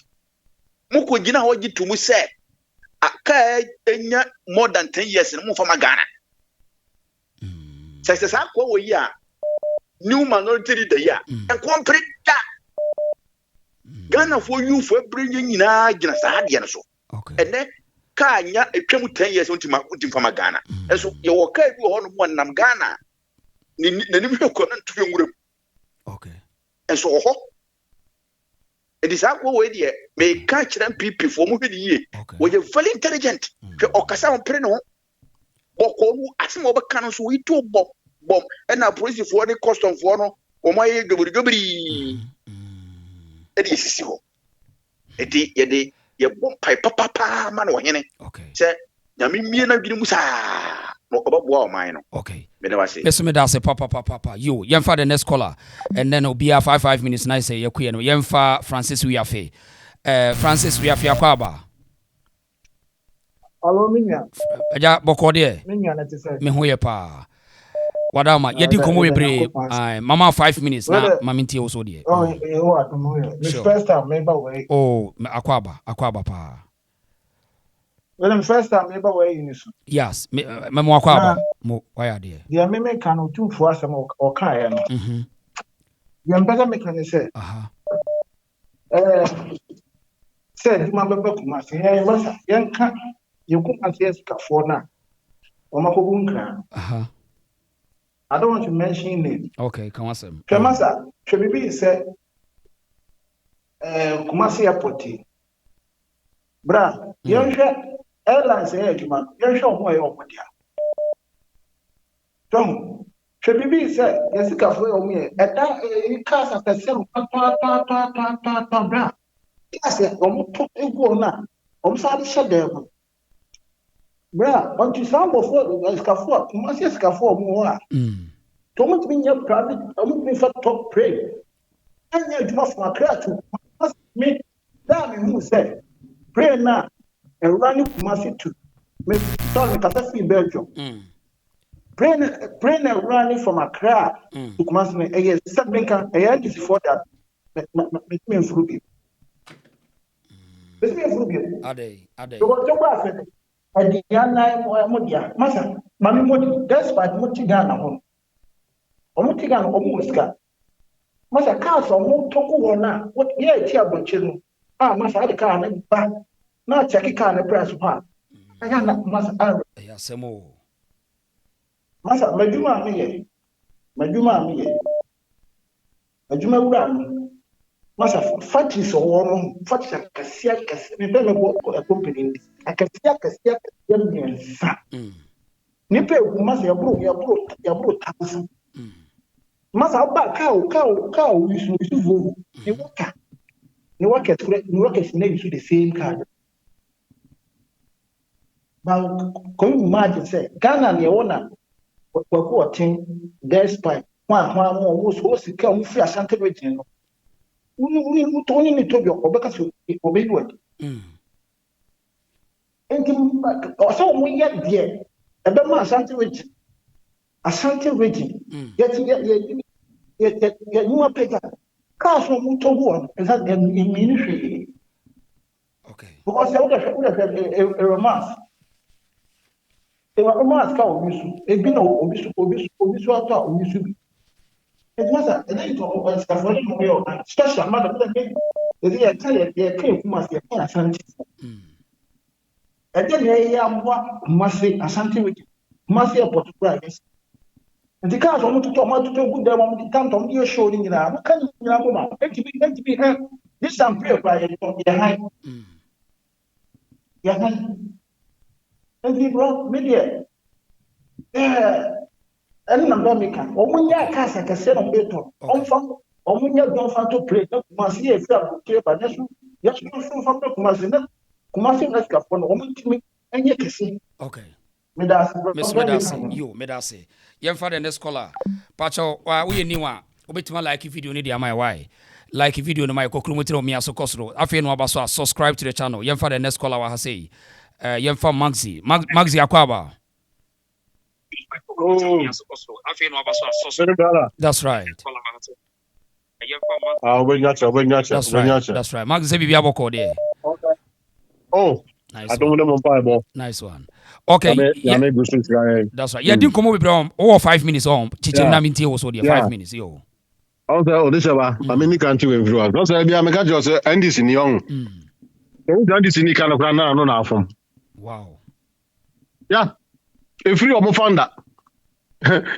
Muko Gina Hoji to me say, a kai more than 10 years and move from a Ghana. Says, I go, yeah. new minority leader ya and compare that Ghana for you for bringing in a Gina so and then Kanya a 10 years until from Ghana and so you will carry on one nam Ghana okay and so it is that way there may catch them people for moving year where you're very intelligent or Casa Preno or Asimo Canon so we two bomb and now police for the custom for no or my gobri it is so it ye bomb pipe papa man or hene okay say Yami na Gimusa no about war mine okay let's me that say papa you yemfa the next caller and then it'll be a 5 minutes nice say yakuye no yemfa Francis Wiafe Francis Wiafe akwaba Alo minya. aja bokode Minya na te say. me ho ye pa wadama yedi komo bebre mama 5 minutes na mamintie wo so de Oh, you are to This first time maybe way. oh akwaba pa Well, first time maybe way in this. yes me mo akwaba mo why there The me can Otumfou Asantehene or kai no. You better make an say. Said my baby kuma say hey masa yanka you come say for na. Omakobunka. I don't want to mention name. okay can was him Kemasa, Chebibi said Kumasi Airport. Bra, Yansha Airlines Edgeman, Yansha Moy Omodia. Tom, Chebibi said, Yasica for me, at that cast at the same bra. Yes, Omona, Omsadi Shadam. Bra, but you sound before the Scafor, Kumasi Scafor more. Don't mean your private, don't mean for top pray. And you must not cry to me. Damn, who said, pray now and run it Kumasi to make Tony Casasi Belgium. Pray and run it from Accra to Kumasi. A year, something can a year before that. Make me through you. Make me through you. Are they? So what you want? I did not Modia. Massa, Mammy Modi, that's why Motigana home. Omotigana almost got. Masa car so mo toku na what ye ti abonche no masa ade car na ba na check car na price pa aya na masa ya semo masa majuma mi ye majuma wura masa factory so wo factory kasia me be me bo company ndi kasia mi sa ni pe masa ya bro tax Masa ba cow you vote. You work at the same card. But can you imagine say Ghana ne wona what thing despite one almost was come free Ashanti region. We Tony ni to be obeka so obey what. And also we get there. And the Ashanti region. Yet you are paid. Cars from Togo is that in ministry. Okay. Because I would have a romance. They were romance cow, a bit of Obisu. It was a little special mother. The Italian came from us, Asantes. And then I must say Asante, must say a Portuguese. The cars want to talk about good them on the count on your show in Iran. Can you be this time prayer by your high? And the brought media. And American. When you cast like a set on better, on from when you don't want to pray, must see a film, but that's yes, from the Kumasi like a phone, woman to me, and you can see. Okay. Miss Medasi, you Medasi. Yemfa the next caller. Pacho, we niwa. Obetima like video ni dia my why. Like video no my kokrumotiro mi aso kosro. Afi no abaso subscribe to the channel. Yemfa the next caller wa ha say. Yemfa Maxi akwaba. That's right. That's right. Maxi say bibia boko there. Oh. Nice don't one. want to Nice one. Okay. That's right. Yeah, didn't come over from over 5 minutes on. Chichen Naminti also there 5 minutes. Yo. Also, this is I mean, can't you influence? Don't say, I'm a just end this in young. Don't this in the kind of run now from. Wow. Yeah. If you are found that,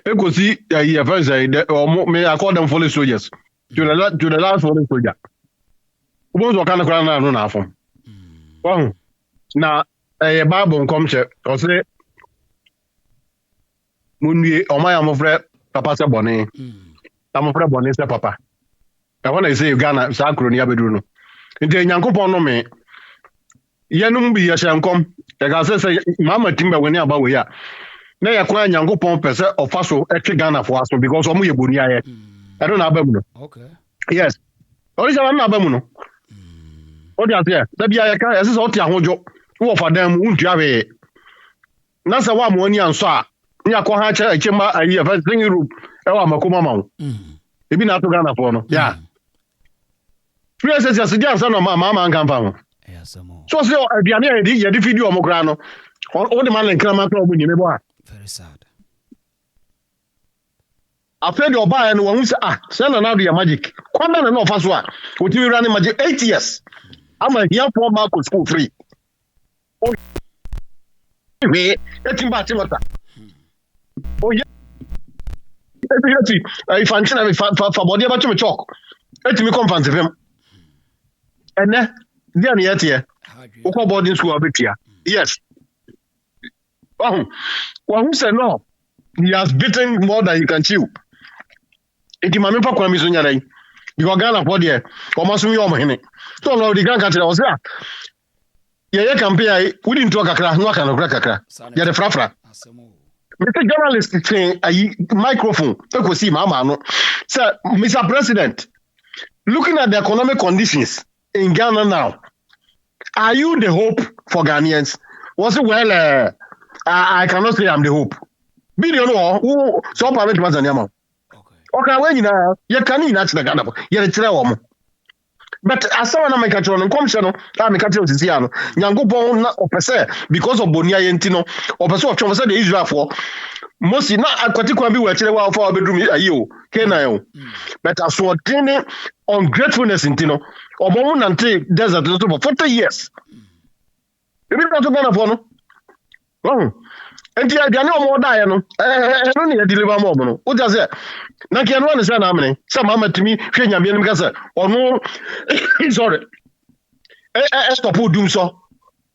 you could see a first or may I call them fully soldiers to the last fully soldier. Who's what kind of run now from? Well, now a Bible comes or say, Mundi or my am afraid, Papa Sabone. I'm afraid Bonnie, Papa. I want to say Ghana, Sacronia Bedruno. In the Yankopono me, Yanum be a shankom, like I say, Mamma Timber when you're about we are. Now you're crying Yankopon per se of Faso, actually Ghana for us because of me, Bunia. I don't have Bemuno. Okay. Yes. What is our Nabamuno? What is there? That be a car as is all Tiahojo, who for them won't have a Nasa one money and saw. Yakohacha, a chamber, a year, first thing room, Makuma. Maybe not to Ghana for no. Yeah. Three says, yes, son of my mamma and come. So, the video of Mograno, all the man and Cramato when you never. Very sad. I've heard your buy and one who said, send another magic. Come on, no, first one. Would you run magic 8 years? I'm a young poor Marco school free. Oh, getting back to oh, yeah. If I'm trying for body about to talk, let me come fancy him. And then yet here, boarding school a bit here. Yes. Oh, well, who said no? He has bitten more than he can chew. It is my member commission. You are Ghana for there, or must be your money. So, now the Grand Country was there. Yeah, compare, we didn't talk a crack, no kind of cracker. You're the frafra. Mr. Journalist saying a microphone. You can see Mama. Sir, Mr. President, looking at the economic conditions in Ghana now, are you the hope for Ghanaians? Was it well? I cannot say I'm the hope. Billion who so private was an amount. Okay, when you can not the Ghana, you're a trail. But as someone make a tron and commission, I'm a catcher of Tiziano, Yango Bon or per se, because of Bonia Yentino, or per se of Thomas the Israel for most not a particular be where for a bedroom a you, Kenayo. But as for dinner on gratefulness in Tino, or moment until desert for 40 years. You mean not to go upon? Oh, and the idea no more die, no, I don't need to deliver more. What does it? Na kian wan say na amene say mama timi hwe nyame nim ka say ono sorry stop dum so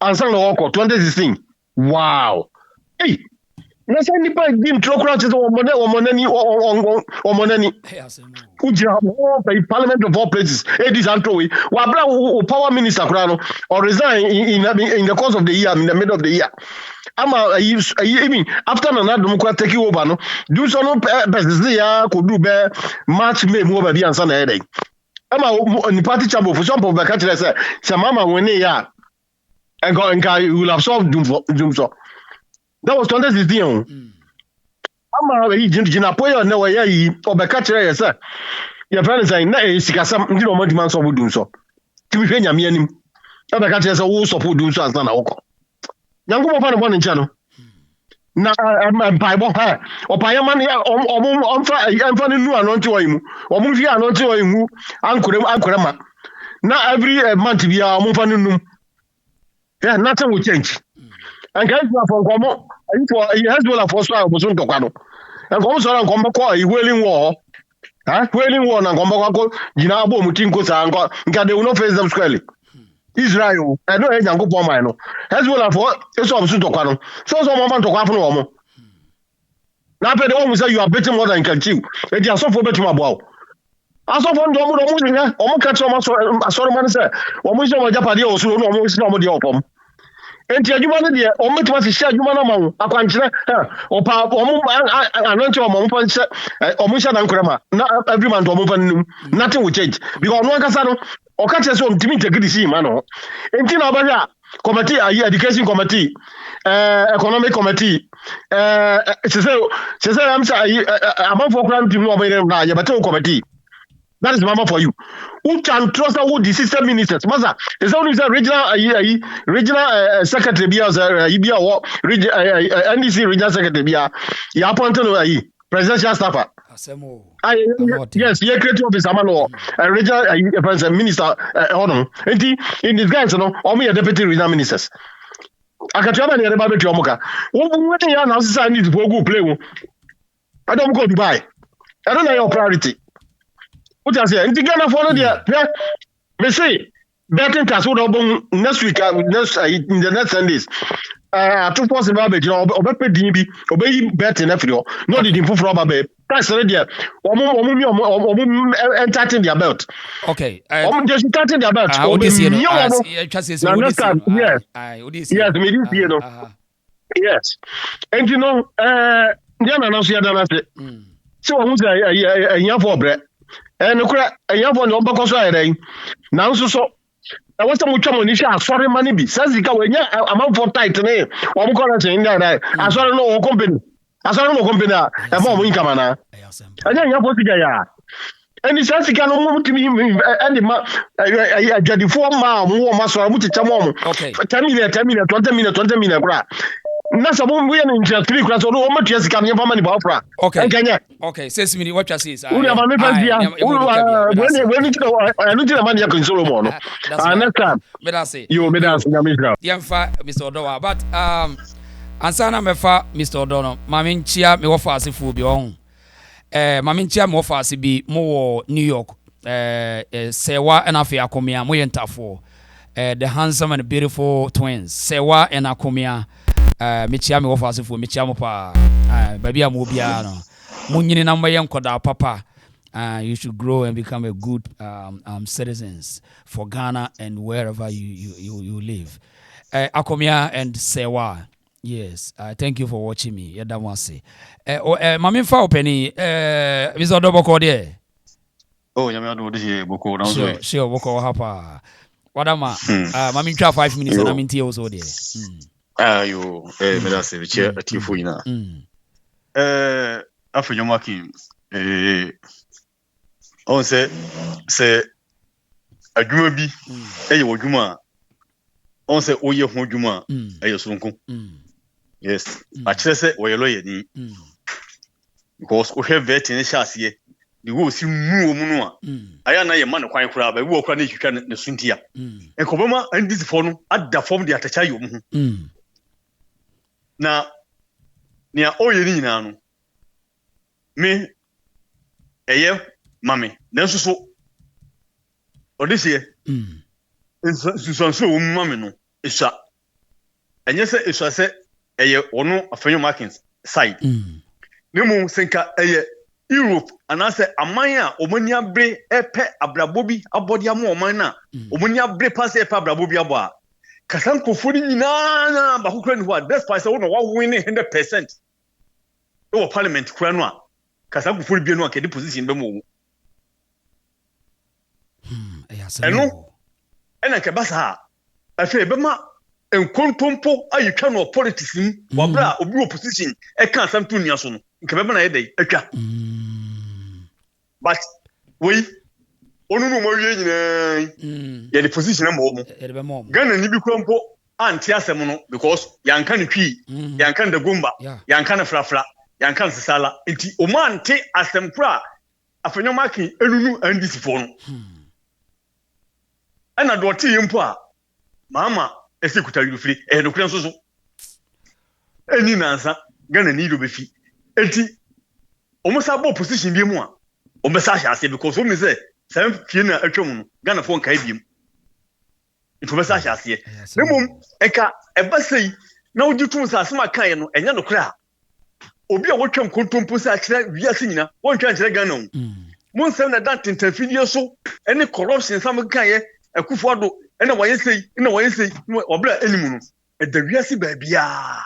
ansan na woko 2016 wow hey na say nipa di introcrat to omonani ujira by parliament of all places this antowe wa bra power minister kura no or resign in the course of the year, in the middle of the year. I mean, after another take over, no, do so no business there could do bear March, May, more by the answer. I'm a party chamber for some of the country. Say, Mama, when they are and go and you will have solved doom so. That was 2016. I'm a agent in a poet, no way, or the country, sir. Your friend is saying, nay, some months of doom so. To be fair, me and him. The country has a whole support doom so as an alcohol. Young woman one in channel. Now, I'm Bible, or Piaman, I'm finding new and to him, or movie and not to him, Uncle. Now, every month we are moving. Yeah, nothing will change. And guys, for Gomo, he has well for Swag was on Tocano. And Gomes on Gomako, a whaling war. Whaling war and Gomako, Ginabo, Mutinko, and they will not face them squarely. Israel, I don't have Yanko Pomano. As well as what it's also Tocano. So some moment to happen. Now, the one say you are better more than can chew. It is so for better my bow. As of one Domo, almost catch almost a sort of man said, almost no Japadi or so almost nobody open. And the humanity, almost was a shared human among a country, or power, I don't know, almost an uncrema. Not every man to move, nothing will change. Because one Casano. Or catch us on Timmy take the man. And Tina committee, education committee, economic committee, I'm sorry, I'm for crime to know about but committee. That is mama for you. Who can trust who the system ministers? Masa, is only the regional secretary be as IBA or NDC regional secretary be ya appointed presidential staffer. Yes, yeah, creative officer man regional minister in this guys no omo deputy regional ministers. Akatuama ni eba betu omuka. When you now say need to go play. I don't go Dubai. I don't know your priority. What I say? In Ghana for there. Me say betting tax would next week in the next Sundays. Two possible be obey DB obey betting every no did improve for babe. That's already there. Entertain their belt. Okay. Just entertain their belt. Yes. And you know, so who's a young for bread? And a young one on Bacos. Now, so I was some money. Sorry, money be says the amount for tight name. I'm calling saying that I saw no company. I saw no company. I'm more income. I don't have what to and it's as can move to me and I get the 4 mile more muscle. Okay. 10 minutes, 20 minutes. That's a woman in just 3 class or much as can you money opera. Okay. Okay, says me what you say. When I need the money, I can Solomon. But I say, you made us Mr. Odoa, but Ansana mefa Mr. Odono, Maminchia me offer as if we be on. Maminchia me offer as be more New York, Sewa and Afia Comia, Moyenta for the handsome and beautiful twins, Sewa and Akomia. Michia me offer as if we Michiamo pa, baby Amobiano, Munini number young koda papa. You should grow and become a good citizens for Ghana and wherever you live. Akomia and Sewa. Yes, thank you for watching me. Yeah, that one say. Mami fa openi. Mr. Odoboko there. Oh, yami ado this boko na so. Sure, boko hapa. Wadama. Mami try 5 minutes and I'm in also there. Yo, me da se viche atifu ina. Afanyo maki. On se adwuma bi eye wodwuma. On se oye ho dwuma eye sonko. Yes, actually say we lawyer ni because we have vet in the the wo si mu mu no a aya na ye man kwan kura ba wo kura na twitwa ne suntia e ko bema and this for no adda form the atacha yo mu na nia oye ni nyina no me eye mame na so odise so wo mame no isa enye se isa se eye ono afanyo markings side nemu senka eye Europe anase amanya omani abre epe abrabobi abodi am oman na omani abre pass epe abrabobi abo a kasan kofori nyina na ba kokra ni ho despite say won wa win 100% e parliament kura no a kasan kofori bi no a kedi position be mo eno ena ke basa afi be ma enkontompo ayitwa no politics ni wabra obi opposition e kan samtu nia so no nke be na ye dey atwa but we onu no mawie nyina ye the position mo Ghana ni bi kwampo anti asem no because yanka ne twi yanka ne gumba yanka ne frafra yanka ne sala enti o ma ante asem kura afenyo maki enunu andisi fo no ana do ti yimpo a mama esikuta yufiri no kura so eni nansa Ghana ni do be fi enti omusa bo position bi mu a omesa hase because o me say sem fie na atwam no Ghana fo nkai biem into omesa hase memum eka ebasei na odi tun sa asema kan no enya no kra obi a wotwam kontompo sa kira wiase nyina wontwa kira Ghana mun sem na dat interfere so any corruption sam kan ye akufo ado ena wayesei obra enimu no da wiase ba bia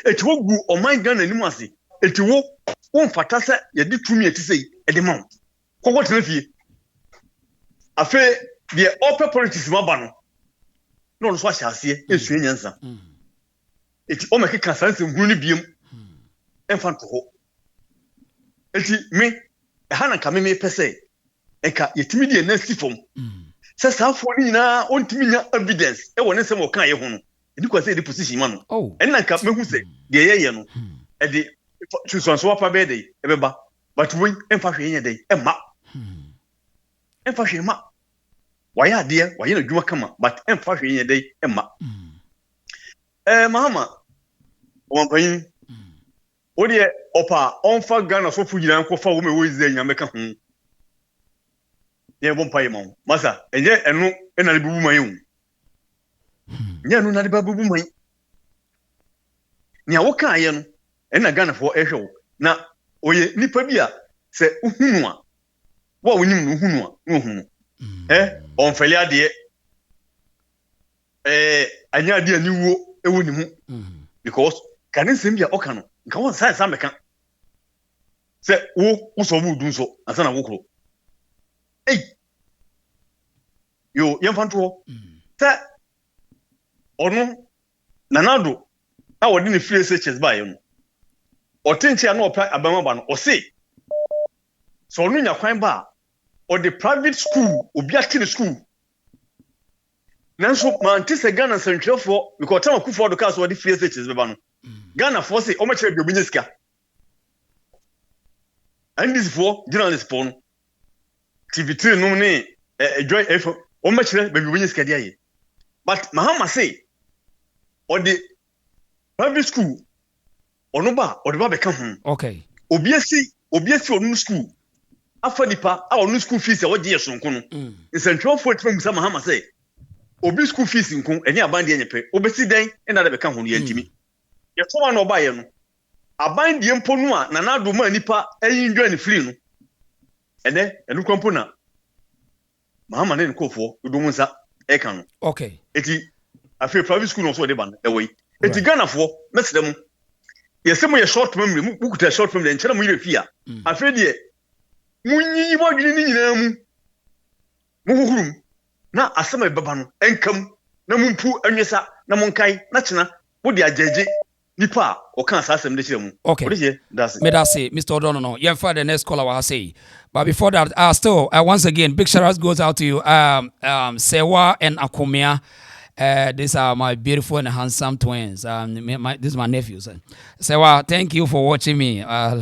etiwo gu oman Ghana nimu ase etiwo won fata se ye di tumi etisei e de ma kokko tenafie afa the upper politics maba no so ahase esue nyansa eti o mekeka sanse hunu ni biem enfa to ho eti me ha na ka me pese eka yetimi de na si fom sɛ saa fo ni na ontimi nya evidence e wɔ ne sɛm ɔka ye ho no edi kwa sɛ edi position ma no ɛna nka mehu sɛ de ye no ɛde susonso apa be de ɛbɛba but we emfa hwe nya de ɛma emfa hwe ma wayɛ adeɛ wayɛ na dwuma kama but emfa hwe nya de ɛma mahama wɔmpanyin wodi opa onfa Ghana so fu nyina nkɔfa wo me wo Israel nyina meka ho ye bompa ye mo masa enye enu ena le bubu man wu nye enu na le bubu man nya wo kan ye no ena Ghana fo ehwe wo na oye nipa bi a se uhunu a wo wonim no uhunu a no uhunu onfeli ade anya ade ani wo ewo ni mu because kan nsem bia oka no nka won sai meka se wo so mu dun so ansa na wo kro yo yemfanto ta ono nanado na wodi ne free searches ba ye no otinchi na opa abama ba no o se so onu nya kwan ba o the private school obi ati ne school nanso man ti se Ghana sentwefo because tam akufo do ka so wodi free searches ba no Ghana for say o ma kire bi obi nyesika and this for journalist for no TV3 no ne joy efo o ma kire be obi nyesika dia ye but mahama say o the private school ono ba o de ba be ka ho okay obi asi onu school afa nipa a onu school fees e wo je sonko no nsentwefo tfam sa mahama say obi school fees nko eni abande enyepe obesi den ena de be ka ho no yantimi ye toma no ba ye no aban die mpo no a na do ma nipa ayi ndwa ne free no enu kwampo na mahama ne nkofo do mu nsa e kan no okay eti afi private school no so de ban e wei eti Ghana fo mesem ye se mo ye short memory mu kuta short memory nkyere mo yire fia afi de munyi bodwini ni nyina mu huhurum na asema beba no enkam na mumpu anwesa na monkai na kyena wo de ajeje nipa o kan asasem de kyeremu okay me that say Mr. Odono no you for the next caller will say but before that still once again big shout out goes out to you Sewa and Akomia. These are my beautiful and handsome twins. This is my nephews. Sewa, thank you for watching me. I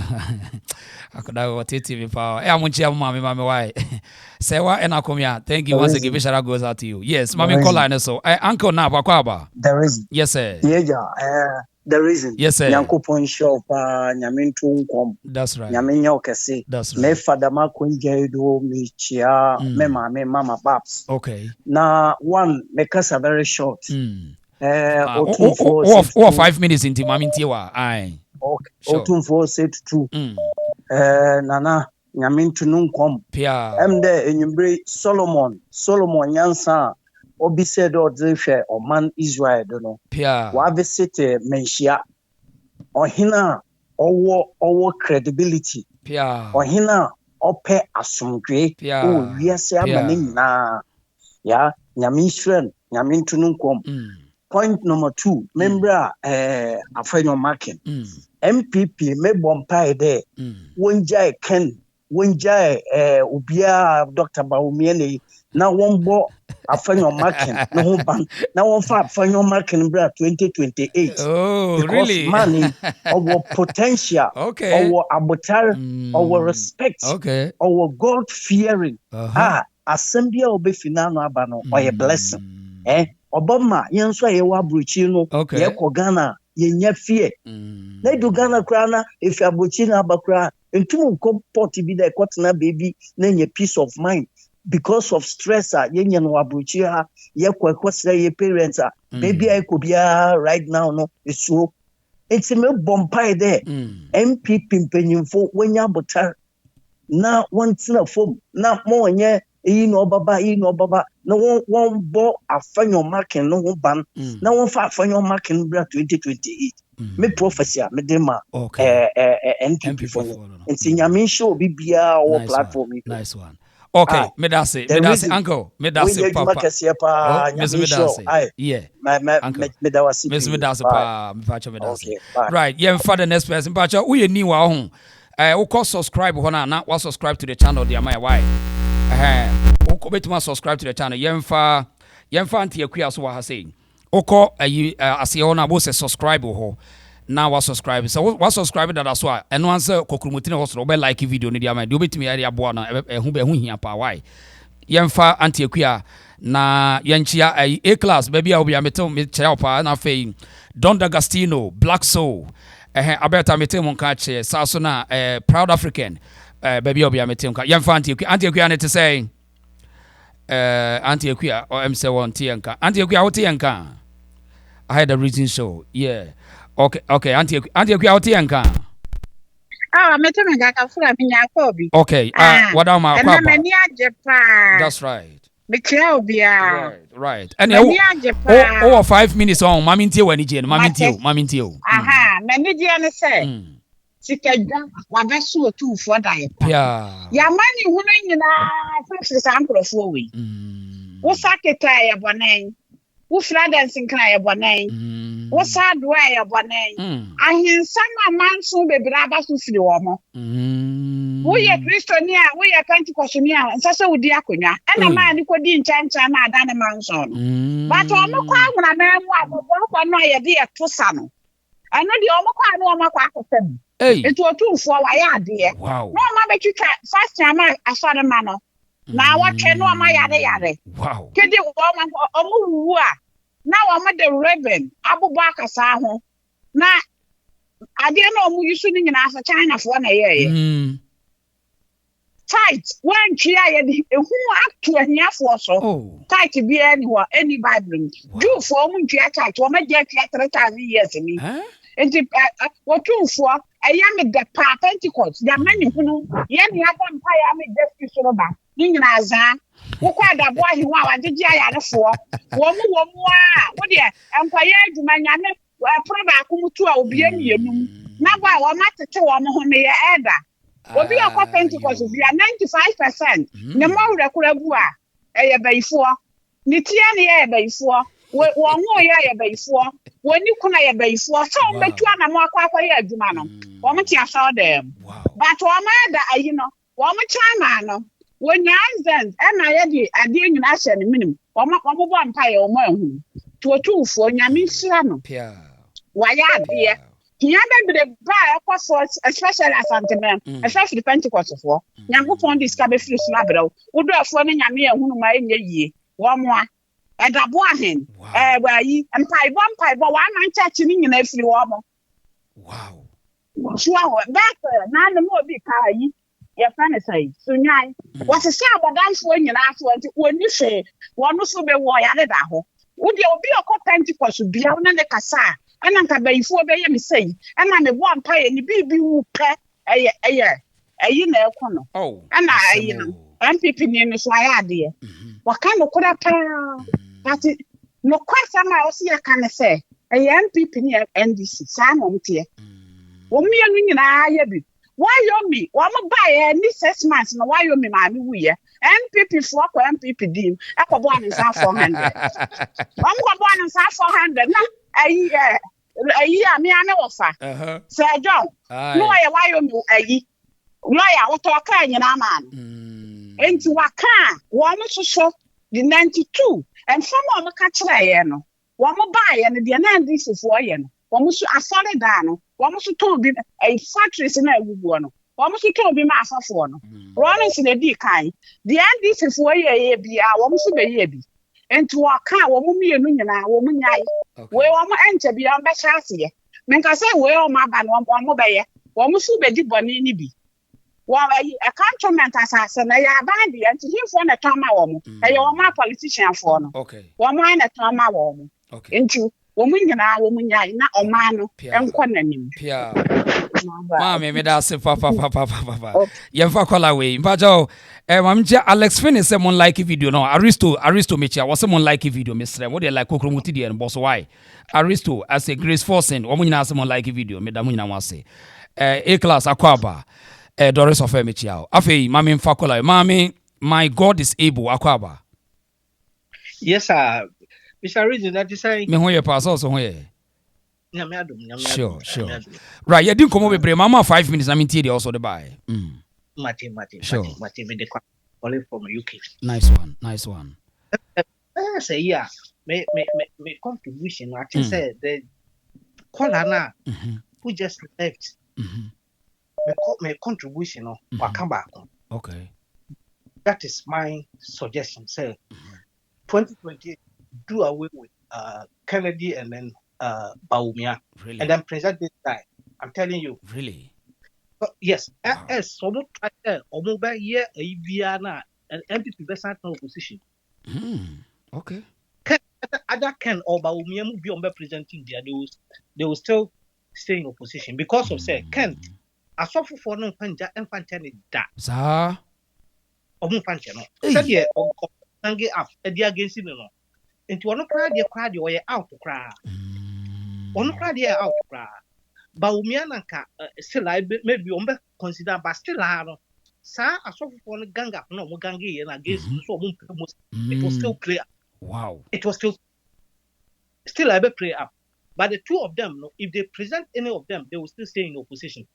could have watched TV power. I'm mommy, why? Sewa and Akomia, thank you once again. Big shout out goes out to you. Yes, mommy call line so. Uncle na Pakwaba. There is. Yes, sir. Yeah. The reason. Yes, sir. Nyankopon shop nyamintu nkom. That's right. Nyaminya okese. That's right. Me fada makunje do me chia me mama babs. Okay. Na one make us a very short. Otumfou 5 minutes into mamintiwa. Aye. Okay. Otumfou said two. Nana nyamintu nkom. Pia. Emde enyumbre Solomon Yansa. Obi said odhwe oman Israel do no pia wa visit menhia ohina owo credibility pia ohina ope asomdwe o wiase amane nyina ya nyamishren nyamintunu nkom point number 2 member afenyo marking MPP me bompai de wonjai ken wonjai obia Dr. Bawumiene na wonbo afenyo marking no ho ban na wonfa afenyo marking bra 2028 because really money our potential our abotar our respect our God fearing assembly obefina no aba no or a blessing obama yenso ye wa bruchi no ye ko Ghana ye nya fie na do Ghana kra na if abruchi na abakra entum ko port bi da kwatena baby na nya peace of mind because of stress yenye no abruchi ha ye kwekosra ye parents baby I could be right now no so it's me bompai there MPP mpenyimfo wenya botar na wantina fom na mo nye no baba na won bo afanyo marking no ban na won fa afanyo marking bra 2028 me prophecy me dema NPP for ntinyame show bibia o platform nice one. Okay, me that's it uncle me that's it papa me that's it yeah me that was it me that's it pa me facho me that's it right yeah for the next person facho who you ni wa ho we call subscribe ho na wa subscribe to the channel there my why Oko betuma subscribe to the channel. Yemfa anti akua so wa ha say. Oko ase ona bo say subscribe ho. Now wa subscribe. So wa subscribe that so eno answer kokrumuti ne ho so be like video ne dia ma. De obetumi area boa na ehu be hu hia pa why. Yemfa anti akua na yenchia A class baby a obi ametem me kyerɛ pa na afei Don D'Agostino Black Soul abeta metem nka kyerɛ saso na Proud African baby obi ametem nka yemfa anti akua ne te say anti akua or MC one nka anti akua wote nka I had a reason show yeah okay anti akua wote nka metem nka ka fura me nya ko bi okay what am I that's right right. And over 5 minutes on, Mammy Tia when you Mammy Tia. Aha, many say. Sikajang, Wabesu 2 for diet. Yeah. Yamani winning first example of Wowie. What's Saketay a bonnet? Who fladders and cry a bonnet? What's hard way a bonnet? I hear some man soon be brabas to feel warmer. We are Christiania, we are Pentecostia, and so would Diaconia, and a man who could in China than a man's on. But on the car when a man one idea to son. I know the Omaka no Omaka. It was too for why dear. Wow. No, mamma, you can't first time I saw the manner. Now what can no my yade. Wow. Can you woman or now I'm at the Reverend Abu Bakar Saho. Now I didn't know you shooting in Asa China for 1 year. Tight one chia who act to a near for so tight to be anywhere, any Bible. Do for me tight, or my jet 3,000 years in me. And what two for a young the Pentecost, there are many who know, young Empire, I make this so bad. Ningaza, who quite a boy who I did ya for. One more, what dear, Empire, to my yana, where probably will be any. Now, I matter to one who may add. What be a Pentecost? We are 95%. The more recordable, a before. Nitiani before. One more year before. When you can before. So, but you are more quite a man. Woman, I saw them. But one man, you know, one China. When you answer, and I didn't ask any minimum. One pie or more to a 2 for Yamisano. Why are dear? He had the buy especially Asanteman, especially Pentecost for. Yango found this cabin fish labro, would have phone in Yamia who might ye. One more. And a boahin. Where ye and pie 1 but 1 man touching in every woman. Wow. Sure, back none the more big car ye. Your fantasy. So, nine. What's a sound about dance when you ask when you say, one was so be war at that. Would you be a Pentecost be out in the Cassa? And I'm before me say, and I'm a one pie and the baby who pet a year. Oh, and I'm peeping in the why idea. What kind of could I tell? But no question I see I can say. A young peeping here and this Simon dear. Well, me and ringing I be. Why you me? One buy any 6 months and why you me, mammy, we MPP flock or MPP deem. I got 1 and 400. I'm got 1 and 400. A year, me, I know, sir. Sir John, no, why you a lawyer, what to a kind of man. And to a car, 1 to show the 92, and some of the catch no. One more buy and the end this is for you. One must a solid down, one must to be a factory in a one. One must to be master for no. Rollins in a decay. The end this is for ye be our must be. And to a car, woman, woman, we want to enter beyond Bashasi. Make I say, well, my band, one more bay, one must be deep on any be. Well, a countryman assassin, I abandoned and to him for a Tama woman, a my politician for no. Okay. One man a Tama woman. Okay. Into woman, woman, not a man, and quantum. Mammy, me that's it, papa. Yemfa call away. Bajo, Mamja Alex Finn is someone like video. No, Aristo Micha was someone like video, Mr. What they like Kokromutidi and Boss Why? Aristo as a Grace Forcing, woman has someone like video, Medamina was say. A class Aquaba, Doris of Michao. Afe, Mammy Fakola, Mammy, my God is able, Aquaba. Yes, sir. Mr. Reason that is saying, me who pass also where. Sure. Right, you didn't come over, Mama 5 minutes. I mean, also the buy. Mati, sure. calling from UK. Nice one. Say yeah, me contribution. I think say the caller now who just left. My contribution will come back. Okay. That is my suggestion. Say 2020 do away with Kennedy and then Baumia. Really? And then present this guy. I'm telling you. Really? Yes. As so much or mobile year a Viana and MPP best opposition. Okay. Other Ken or Baumia will be on presenting there. They will still stay in opposition because of say Ken. I suffer for no panja and fantasy that. Sir. Omunfanche no. Said ye get up a dear against him. Into one crowd, your crowd, you were out to cry. One crowd, you out to cry. Baumianaka still I maybe consider, but still I don't. Sir, I saw for a gang up, no gangi and against so it was still clear. Wow. It was still I be pray up. But the two of them, no, if they present any of them, they will still stay in opposition.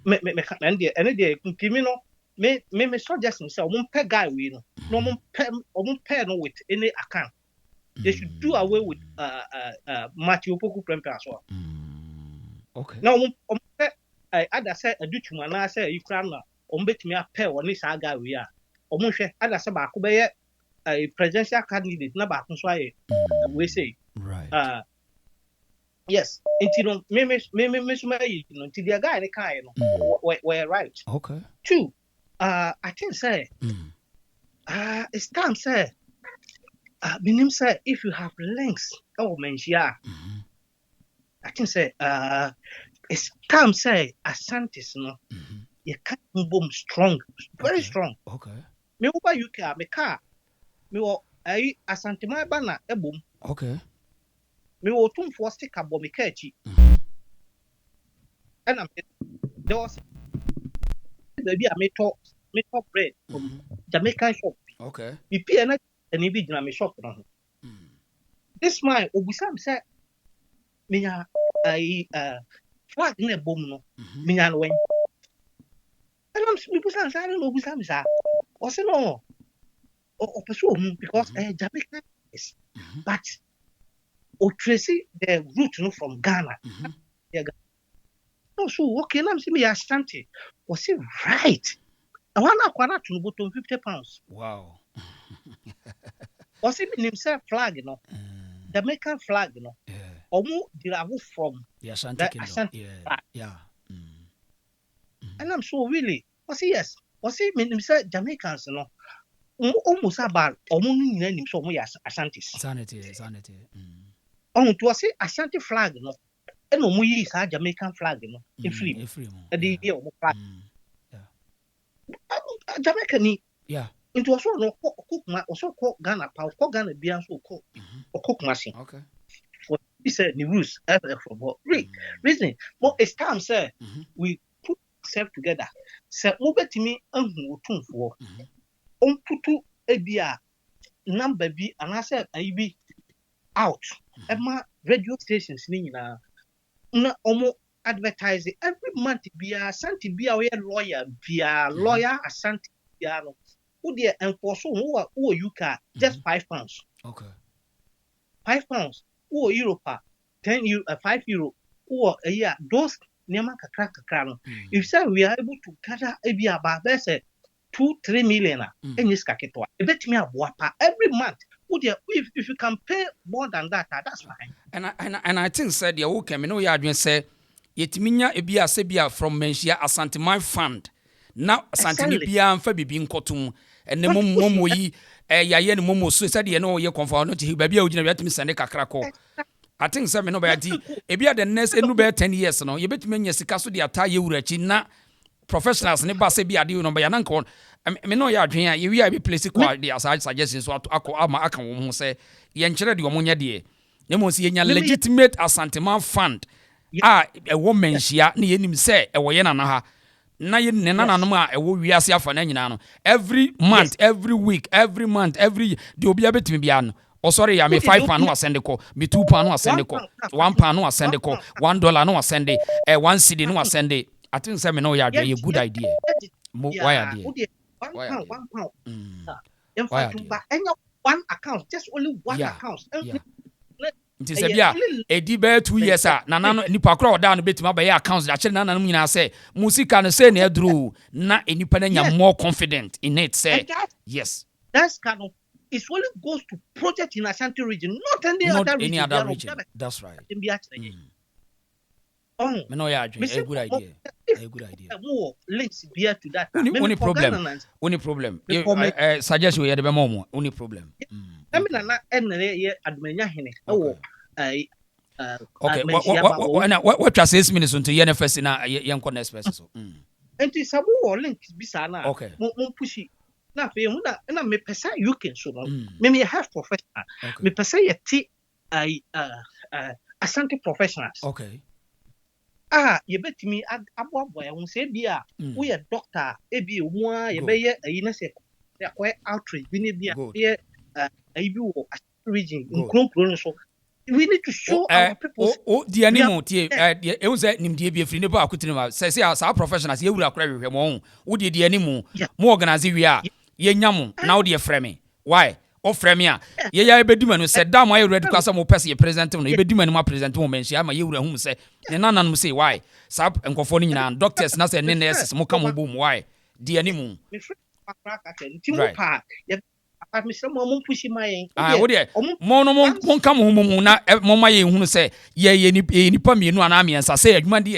And they criminal. Me suggestion say won't pay guy we no pair no with any account. They should do away with Matthew Poku Prempe as well. Okay. Now other say a Dutch man I say you can bet me a pair on this guy we are. Other say back a presidential candidate na back so we say. Right. Yes, until me until the guy the kind we're right. Okay. Two. I think say it's time say minim say if you have links mention I think say it's time say Asantes no you can't boom strong very strong. Okay. Me over UK me car me wo Asanteman bana e boom. Okay. Me wo Otumfou sticker bo me car chi and there was baby I make top bread from Jamaican shop. Okay. You pay and be in my shop now. This man Obusam said Minya flag in a boom no Minya when. And I'm Obusam I don't know Obusam sa. Or say no or pursue because Jamaican is but Tracy the root from Ghana. No, so okay, I'm saying me Ashanti. Was it right? I want to bottom £50. Wow. Was it himself flag, you know? The Jamaican flag, you know? Yeah. Or more from the Ashanti kingdom. Yeah. And I'm so really. Was it yes? Was it himself Jamaicans, you know? Almost about almost name so more Asantes. Sanity. To was it Ashanti flag, you know? And no more is a Jamaican flag, you know? In free. The year of flag. Jamaican, yeah. It was no cook also called Ghana, Ghana, Bianso cook or cook machine. Okay. What he said, the rules for reason. But it's time, sir, we put ourselves together. Say, over to me, Otumfou. Put a beer number B, and I said, I be out. My radio stations, Nina, no almost advertising every month. Be a Santi, be a lawyer, Asante. Who there and for so who you can just £5. Okay. £5. Who Europe 10 euro, €5. Who a year those Niamaka crack a crown. If say we are able to gather about let's say 2-3 million in this caketo. Bet me a wapa every month. Who there if you can pay more than that, that's fine. And I think said the okay, me know you are say yetiminya ebia sebia from Menshia Asanteman fund. Now Asantini bia amfa bibi nkotum ene momo yi yaye ne momo so said ye no ye confirm no ti bia ugina bia timi sende kakra ko. I think say me no bia di ebia the next enu be 10 years no ye betimi nya sika so de ata ye wurachi na professionals ne ba se bia de no bia na nko me no ya adwen a ye wi a be place ko de suggestions so akọ ama aka wo ho say ye nkyere de omonya de ne mo se ye nya legitimate Asanteman fund a woman shia ne ye nim say e wo ye na ha na ye ne nananom a ewo wiase afa na nyina no every month every week every month every de obi abetimi bia no sorry ya me £5 no asende ko me £2 no asende ko £1 no asende ko $1 no asende $1 cedi no asende I think say me no ya a good idea why idea 1 pound. Why One account, just only one account. Nti se bia edi be 2 years na nipa kra oda no betima be accounts da kire na no nyina say musika no say na edru na enipa na nya more confident in it say yes. That's kind of it only goes to project in Ashanti region, not any other region. That's right. Me no ya adwen a good idea. A good idea. More links beer to that. Only problem. Suggest we the more only problem. I mean na enere admenya hene. Okay. What just 6 minutes until yen first na yen next person so. Enti sabu links bisa na. Okay. Mo pushi. Na fe hu na me pesa you can so no. Me have professional. Me pesa yeti Asante professionals. Okay. You bet me aboa won say bia we a doctor ebi omu a ye be ye ayi na say outreach bi ne bia ye ayi bi wo region nkronkron so we need to show our people the animal tie e wo say nim die bi afri ne ba akutini ma say our professionals ye wura kra hwehwe mo wo die animal mo organize wi a ye nyam na wo de frame why o frame a ye ya ebedima no say dam ayi ready kwasa mo pese ye present no ebedima no ma present mo menshi ama ye wura hu say ne nananom say why sap enkofo ni nyina doctors na say ne nurses mo kam bo mo why the animal mo kam ho na mo ma ye hu say ye nipa mienu ana amiensa say adwuma de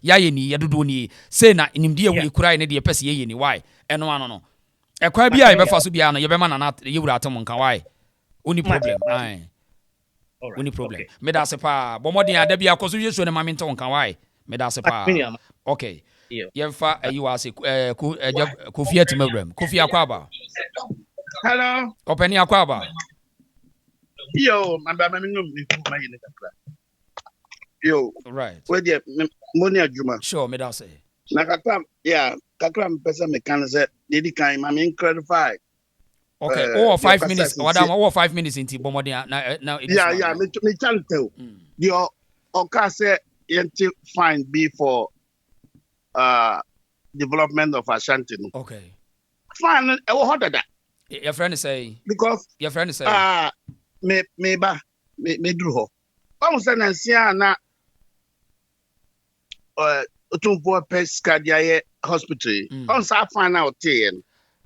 ya ye ni ye dodo ni say na nimde ye wi kura ne de pese ye ni why eno ano no ekwa bia ye befa so bia no ye be ma na ye wura atom nka why only problem only problem me da se pa bomodin ada bia koso yeso ne ma me nton nka why me da se pa okay ye fa ayiwa se Kofi Atimabram Kofi akwaba hello openi akwaba yo mamba me ngum ni ma yene kakra yo right we dey money adwuma sure me da se na kakra me pesa me kan se dedi kan ma me incredify okay 5 minutes wadam 5 minutes inti bomodin na me can tell the oka say yenti fine be for development of Ashanti. Okay. Fine, I will hold that. Your friend say because your friend say me drew her. Almost an anciana Otumfou Asantehene hospital. On sa find out ten.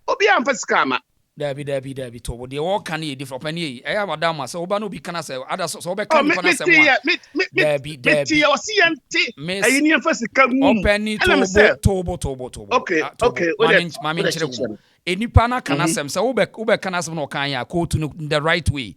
Obi am pescama. Debi to the all can different penny. I am madam so oba no be kana say other so oba kan kana say debi o CNT ayi ni first kan open tobo okay mami nchire wo enipa na kana sem say oba kana sem no kan ya ko to the right way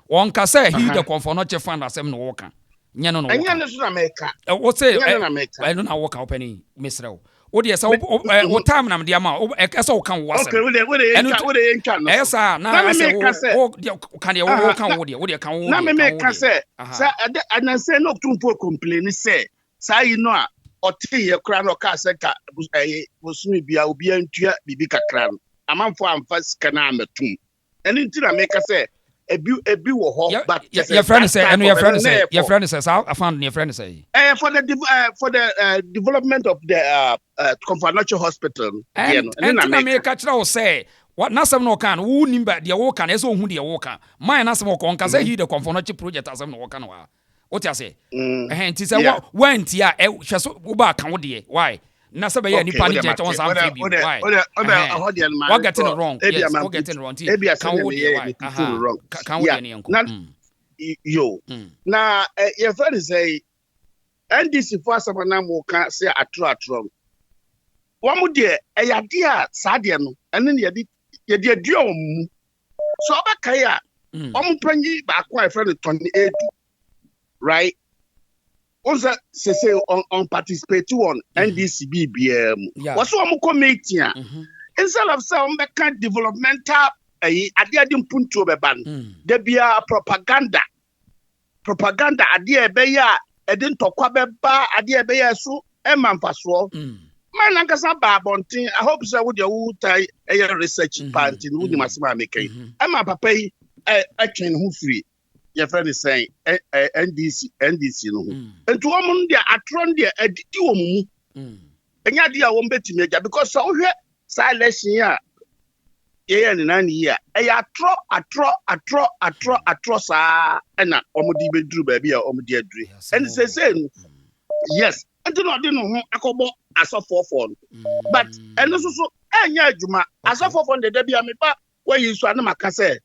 on ka say he the comfort no che fan asem no wo kan nya no anya no so na meka wo say I no na wo kan open misrew wo de say wo time na me dia ma e say wo kan wo asem okay we de enka no esa na say wo kan de wo kan wo de kan wo na me meka say na say no Otumfou complain say say you know a ote ye kra no ka say ka bosumi bia obi antua bibi kakra no amanfo amfa sika na ametum eni ntira meka say ebi wo ho but your friend say and your friend say so I found your friend say for the development of the Confidential Hospital and na me ka kira wo say what nasem no kan wo nimba de wo kan eso hu de wo kan man nasem ko nka say he the Confidential project asem no wo kan wa what you say nti say went ya hwe so wo ba kan wo de why na sabe ya nipa ni je ton sam fi bi why what getting it wrong yes what getting it wrong can wo de why can wo de ne enko yo na your friend say NDC for asabana mo kan say atro wa mu de ya de a sa de no ene ne ye de aduom so obakai a ompanyi ba kwa e friend Tony Edu right also say on participate on NDC BBM what's one committee instead of say on developmental ade mpuntu obeban there be a propaganda ade be ya ede ntokwa beba ade be ya so e manfaso man nankasa ba bontin I hope so with your tie research part in wudi masima make e ma papa yi atwen hu free your friend is saying NDC no and to woman dia atron dia adidi wo mu enya dia wo betimi agya because so hwe election ya ye ni na ni ya e atro sa na omudi bedru ba bia omudi adru and say no yes and no de no ho akobo asofofo but and so enya adwuma asofofo de bia me ba wayi so na maka say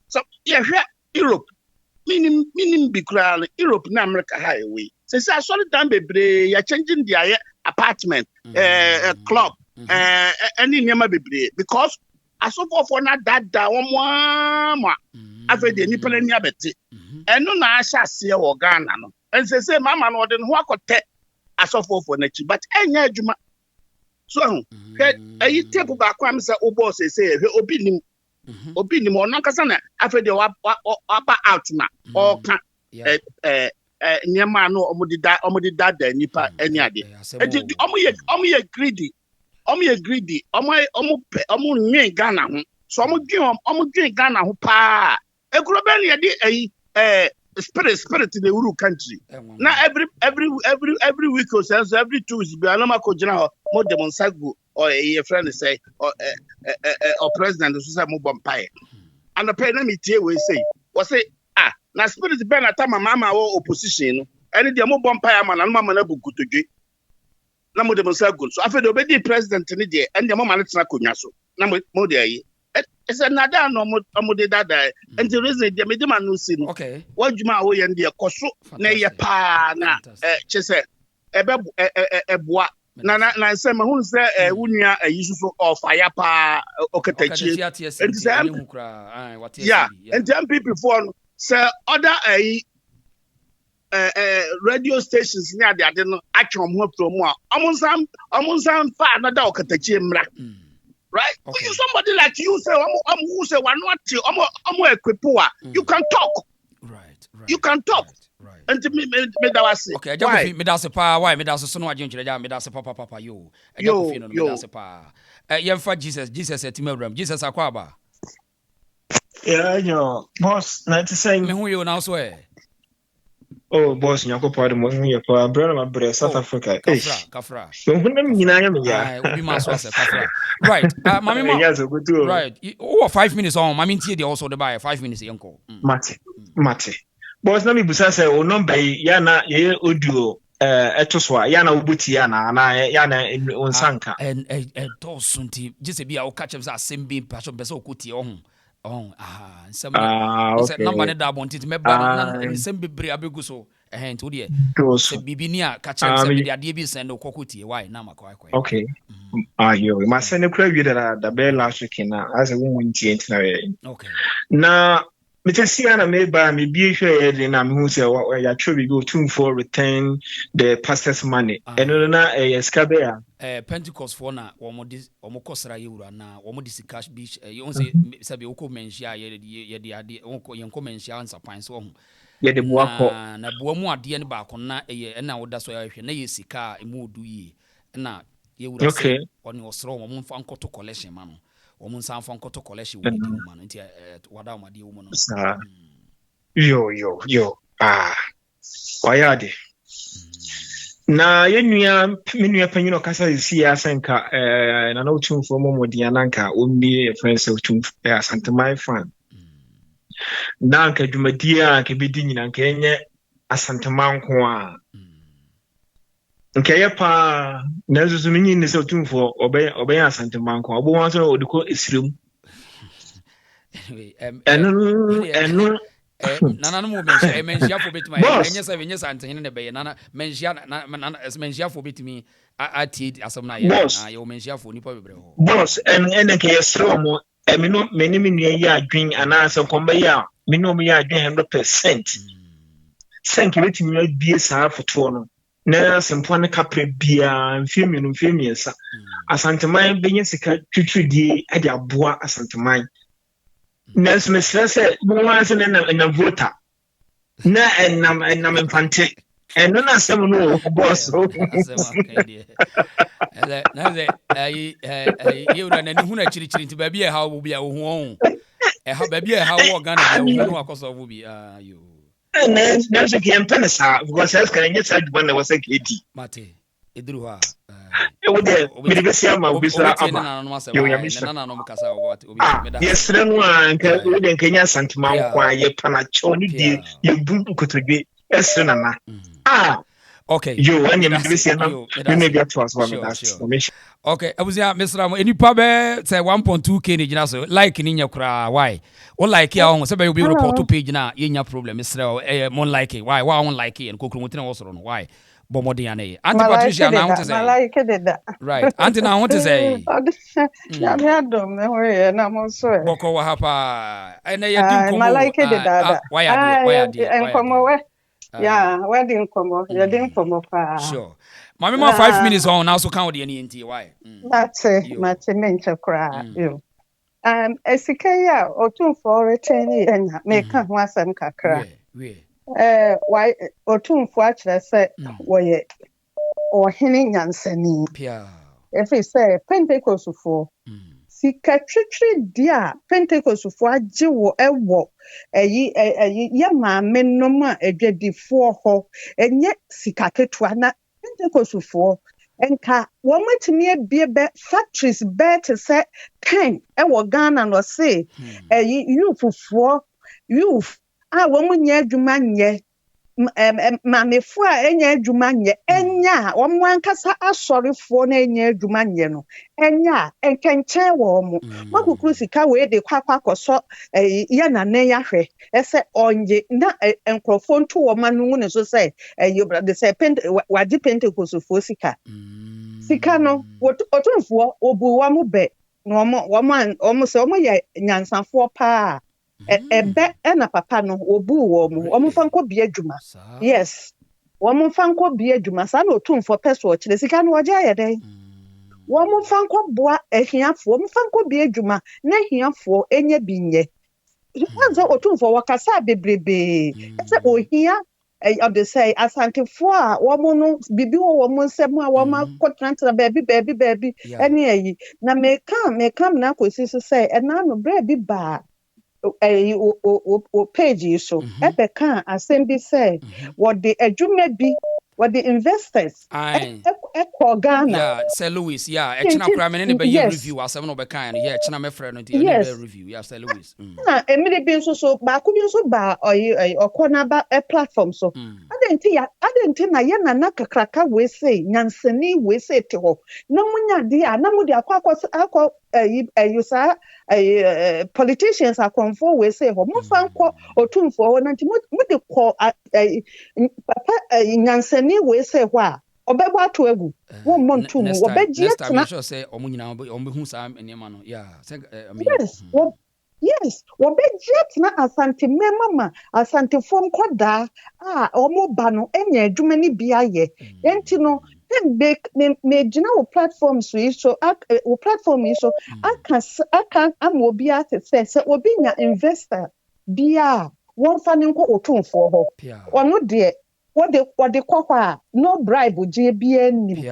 so ye hwe Europe minim bikra Europe na America highway say solid down bebre ya changing their apartment club any nyama bebre because asofofo na dada wonwa afa de nipa na ni abete eno na asha se wo Ghana no and say mama no de ho akote asofofo na chi but enya adwuma so ayi tape ba kwa am say o boss say obi nim ono kasa na afa de wa out na o ka nyama no omudi dada nipa eni ade omo ye greedy omo nwe Ghana ho so omo dwen Ghana ho pa ekuro be na ye spirit the uru country na every week or so every 2 weeks be anoma ko gina ho mo demonsago or your friend say or president so say mo bompae and the pay na me tie we say na spirit be na tama mama wo opposition no any de mo bompae ama na mama na bukutodwe na mo demonsago so afa de obedi president ni de and de mama na tena konwa so na mo de ayi it's another no mo de dada and the reason de me de man no see no okay what juma wo ye de koso na ye pa na chese eboa na say me hu say wunua ayisuso of fire pa okatachi and say yeah and the people for say other radio stations near the ade no atwom ho promo amunsan fa another okatachi mra right okay. Somebody like you say who say one not equipo you can talk right you can talk right and me that was okay ajakofi me das pa why me das so no adwenkyere ja me das papa yo ajakofi no me das pa yemfa Jesus etimawram Jesus akwaba yeah boss 96 me hu yo now so oh boss nyako pa de mo hu ye pa brother my brother South Africa kafra so hu na nyina ya me ya obi ma so ase kafra right mami ma right oh 5 minutes on mami ntie de also the buy 5 minutes yenko mate boss na me busa say o number ya na ye audio etoso ya na obuti ya na onsanka and to sunti just be a o catch am say assemble passion be say okuti ohun some number ne da bonti me ba na sem bebre abegu so nti de se bibini a catch am say be ade bi send okokuti why na makwa okay yo ma send kura wi da be last week na as a woman nti na okay na metesi ana me ba me bi hwe ye na me hu say ya try go Otumfou return the pastor's money eno na eskabe ya Pentecost for na omo kosra yewura na omo disi cash beach you say sabe oko menhia ye de ade yenko menhia ansa pan so ho ye de boako na boamu ade ne ba ko na na woda so ya hwe na ye sika emu odu yi na yewura say oni osro omo mfa nkoto collection ma no omo nsa mfa nkoto collection wo di mu ma no nti wada omade wo mu no yo wayade na yenua menua panyino kasa si asanka na Otumfou momodiana nanka omni friends Otumfou Asanteman fan nanka dwumadia ka bedi nyina nka enye Asanteman ko a nka ye pa na zuzu menyi ne se Otumfou obey Asanteman ko obo wan so odiko esirem enu nana no mo menhia fo betimi enye se enye Asantehene ne be nana menhia fo betimi ati asem na ye yo menhia fo nipa bebre ho boss en ke yesro mo emino menimi nua yi adwen ana se komba ya mino mo ya adwen 100% senke betimi abie saa foto no na sempo ne kapre bia mfie sa Asanteman benye sika twitwidie ade aboa Asanteman na smesese bonwanse na voter na enam infante eno na asem no boss asem akade na ze yewura na ni hu na chirichiri nti ba bia ha wo bia wo hu ha ba bia ha wo Ghana bia wo no akoso wo bi yo na so ke empene sa because as kan nyesa dubon na wasa kedi mate Edru ha. Ewo de me de besia ma obisa aba. Yo ya misha. Na no mkasa obi meda. Yes renu anka we de nkenya Asanteman kwa ye panacho ni die ye bu nkotodwe esre nana. Okay. Yo and you besia na me be to us one Sure. that. Okay, abuzia Mr. Enipa be say 1.2k ni gina so like ni nya kura why? O like ya on say be obi report page na ye nya problem Mr. Mon like it. Why on like it and kokru mutina wo soro no why? Bomodi ane. Auntie Patricia na want to say. Right. Auntie na want to say. Ya me adom me hoye na mo so e. Boko wa hapa. Ene ye din komo. Malaike de dada. Why ade? Enkomo we. Yeah, wedding komo. Ya din komo pa. Sure. Mami ma 5 minutes on now so count the NT why? That's it menche kra you. Esike ya Otumfou return enya make ho asem kakra. Why Otumfou akyere se woye ohene nyansani. If we say Pentecostfo sika twetwe dia Pentecostfo agye wo ewo eyi ye maame nom a adwadifo ho enye sika ketua na Pentecostfo enka wo matimi abie be factories be te se 10 ewo Ghana no se eyi youth wo munya adwuma nye mamefo a enya adwuma nye enya wo mwankasa asorefo na enya adwuma nye no enya enkenchen wo mo makukuru sika we de kwakwakoso ya na ne ya hwe ese onye na enkrofo nto wo manu ne so say you brother say waji Pentecostfo sika no Otumfou obu wa mo be no mo se mo ye nyansafo pa ebe na papa no obu wo mo omo nko bia adwuma yes omo nko bia adwuma sa na Otumfou peso kire sika no oje ayede omo nko boa ehiafo omo nko bia adwuma na ehiafo enye binye wanzo Otumfou wakasa bebrebe ese ohia they say Asantefo a womo no bibi wo womo nsem a woma kotranta baby ene ayi na meka na kosi so say na no bra bi ba o page so ebeka asem bi say what the adwuma bi what the investors Ghana yeah say Louis echina kura me ne be review asem no be kan yeah echina me frɛ no dey be review yeah say Louis na emiri bi so ba ku bi so ba okona ba platform so adenti na ye na kakraka we say nyansani we say te ho na munya de a na mu de akọ you say politicians are conform we say ho mo fa nko Otumfou na nti mu de ko papa nyansani we say ho a obebo ato egu wo montu mu obegie tena sure say omunyina obehu sa enema no yeah yes obegie tena Asanteman mama Asantefo nkoda omo ba no enya adwuma ni bia ye enti no me gina wo platform so aka amobi ate say obi nya investor bia won fa ne nko Otumfou ho ono de what they call no bribe je bia ni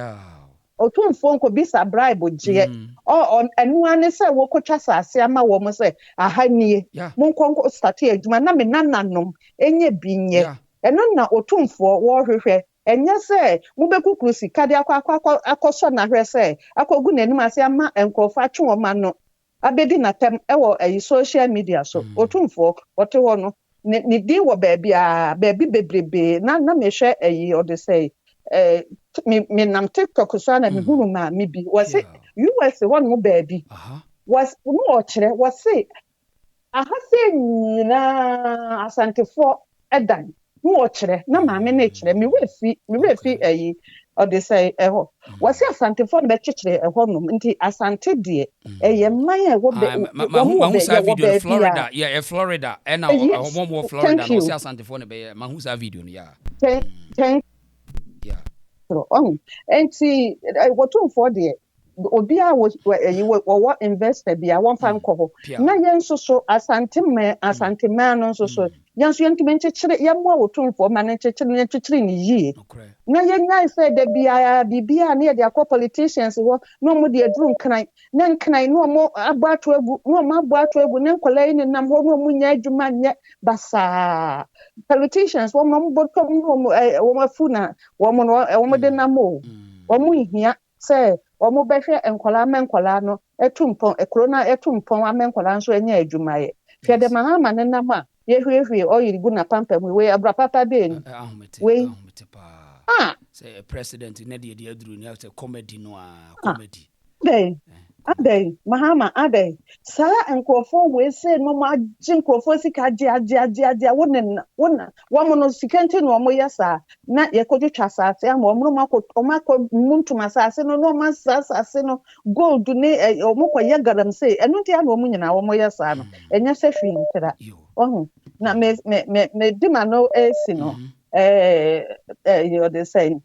Otumfou nko bisa bribe je on anu say wo kotwa sase ama wo mo say aha nie mo nko start adwuma na me nananom enye binye eno na Otumfou wo hwehwe enye say mo bekukuru sika de akoso na hwe say akogu nanim ase ama enkrofo atwe wo ma no abedi na tem ewo social media so Otumfou wote ho no ni di wo baby bebrebe na me hwe o de say me nam TikTok so na me hunu ma me bi was say US one mo baby was no kire was say aha say na Asantefo edan no kire na ma me na kire me we fi o de say eho was say Asantefo na be kire eho no nti Asante de man wo be Florida Florida and now Florida no say Asantefo na be ma hu sa video no yeah enti Otumfou de obi a wo investor bia won fa nko ho na yen so Asanteman no so yen so yentime nchekire yemwa Otumfou ma nchekire ni yie na yen nyai say de bia na de akọ politicians wo no mo de aduru nkran no mo abato egu ne nkola ni nam ho no mo nya adwuma nye basa politicians wo mo botom wo mo funa wo mo de namo omo ihia say omo behwe enkola menkola no etumpon ekrona etumpon amenkola nso enya adwumaye hwe de mahama ne nam a yehwehwe oyirigu na pampam we abra papa be ni we say president na de aduru ni say comedy no comedy Adey mahama adey sa enkrofo we say no ma jinkrofo sika adia wona wono sikenti no mo yesa na yekodwetwa asase ama omro makọ muntu asase no ma asase no gold ne omokoye garam say enu ntia na omo nyina wo mo yesa no enya se hwi ntira ohun na me dima no esi no you dey say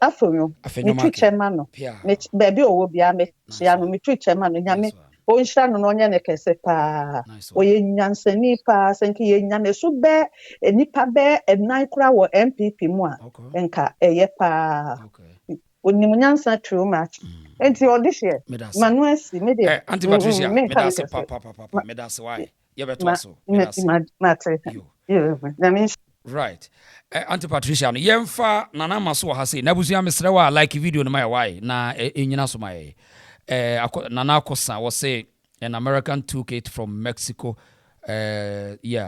afenyo me twitche ma no me baby owo bia me ya no me twitche ma no nyame o nhira no onye ne kese pa oye nyansani pa senki ye nyame so be enipa be enai kura wo MPP mu a enka eye pa onim nyansa too much enti odihye manuasi me de Auntie Patricia me da se papa me da se why ye beto so me da se right Auntie Patricia no yemfa nana maso ha say nabusu amesre wa like video no my why na enyina so my nana akosa was say an American took it from Mexico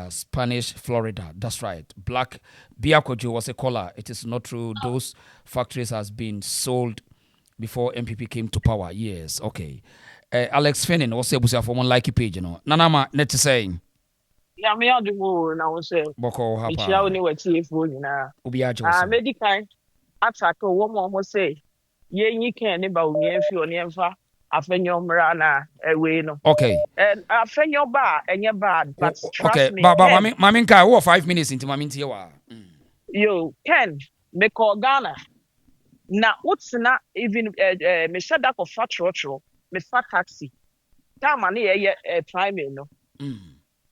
Spanish Florida, that's right. Black Biakojo was a caller. It is not true, those factories has been sold before MPP came to power. Yes, okay. Alex Fennin was able to form like page, you know. Nanama net saying ya me adu mo na wo se boko hapa ichia oni wati efo nyina obiajo medical attack wo mo say ye nyi kan ne ba oni enfi oni enfa afenyo mra na ewe no okay afenyo ba enye bad but trust me baba mami nka wo 5 minutes into mami ntie wa yo Ken me call Ghana na utsina even me shada ko fatro me fat taxi time na ye prime no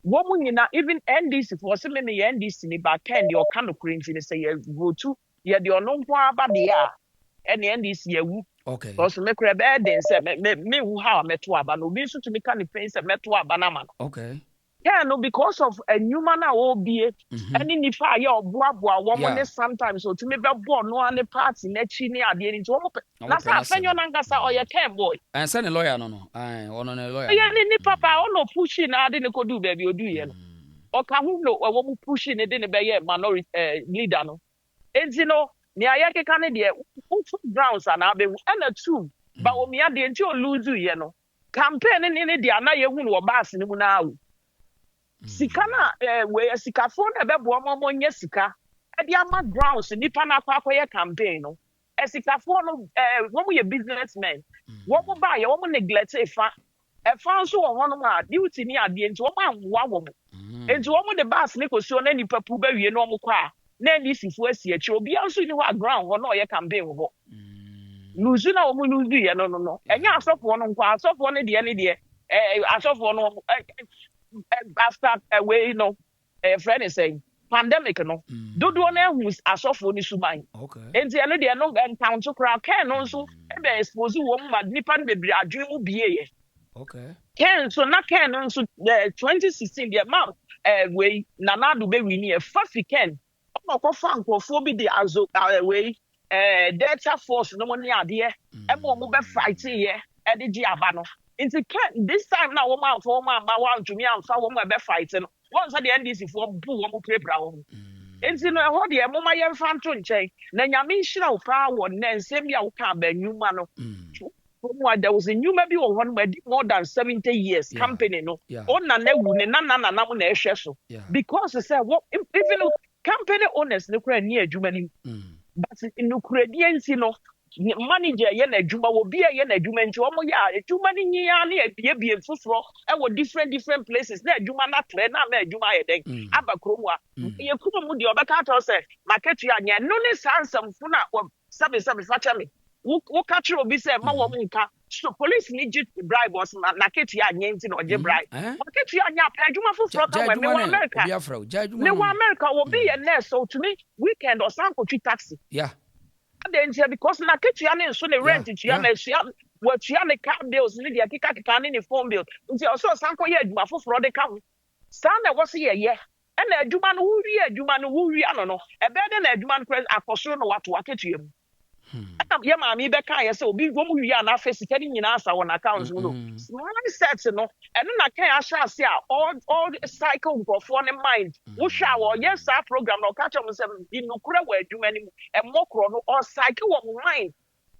woman nyina even NDC for say me NDC ni ba Ken the okano krinti ni say ye vote ye the ono nko aba de a ene NDC ye wu okay because me kra be den say me wu ha meto aba no bi so to me kan pen say meto aba na ma no okay yeah no because of a new man na obie any nifa ye oboaboa woman ne sometimes so to me be bo no ane party na chi ni ade ni to na sa afenyo na ngasa o ye Ken boy and send a lawyer no ono ne lawyer yeah ni papa ono pushing na ade ne ko do baby odu ye no o ka hu no wo mu pushing ne de ne be ye minority leader no enti no ni ayake ka ne de grounds and abe na two ba o mi ade enti o lose ye no campaign ni de ana ye hu no baas ni mu na awu sika na we sika fo na be bo mo nye sika e de ama grounds nipa na akwa campaign no sika fo no wo mu ye businessmen wo mu ba ye wo mu neglect efa nso wo hono ma duty ni ade enti wo ma nwa wo mu enti wo mu de baas ni kosuo na nipa pu ba wie no mo kwa na ni sifu asi achi obi anso ni wa ground ho na ye campaign wo luzu na wo mu luzu ye no enya asofo no nkwa asofo no de asofo no after away no friend is saying pandemic no dodo na hu asofo ni suban okay enti eno de no encounter crowd Ken no so e be expose wo mu nipa no bebre adwen mu bie ye okay Ken so na Ken no so 2016 de ma we nanado be wini e fafi Ken no ko fa nkofo bi de azo we Delta Force no money ade e mo be fight ye e de di aba no nti Ken this time na wo ma for ma ba wa ntumi amfa wo ma be fight no won say the NDC for bu wo mo prepare wo nti no ho de mo ma ye mfa nto nchen na nyame nhira wo pa wo na nsem ya wo ka ba nyuma no there was a new maybe one more than 70 years company no on na wu ne na mo na ehwe so because say what even company owners ne kura ni adwuma ni but in Ukrainian no manager ye na adwuma wo bia ye na adwuma nti wo mo ya adwuma ni nyia na ebie foforo e wo different places na adwuma na tre na ma adwuma ye den abakromu a ye kuma mu de obeka to say market ya nya no ne sansam fu na sabe facha me wo catch obi say ma wo nka so police ni get bribe was market ya nya nti na oje bribe market ya nya pa adwuma foforo ka we me wa America wo be ye nurse so to me weekend or sanko twi taxi because na ketua ne so ne rent tua na tua wa tua ne car bills ne de kika ne phone bill nti also sanko ye adwuma foforo de ka ho sa na wo se ye na adwuma no wo wi ano no ebe de na adwuma no akoso no wato aketua mu Yeah, mammy, Becca, so be woman, we are not facing any answer on accounts. Small sets, and then I can't shall see all the cycle of one mind. Who shall, yes, our program or catch on seven, in no cura where do many and more chrono or cycle of mind.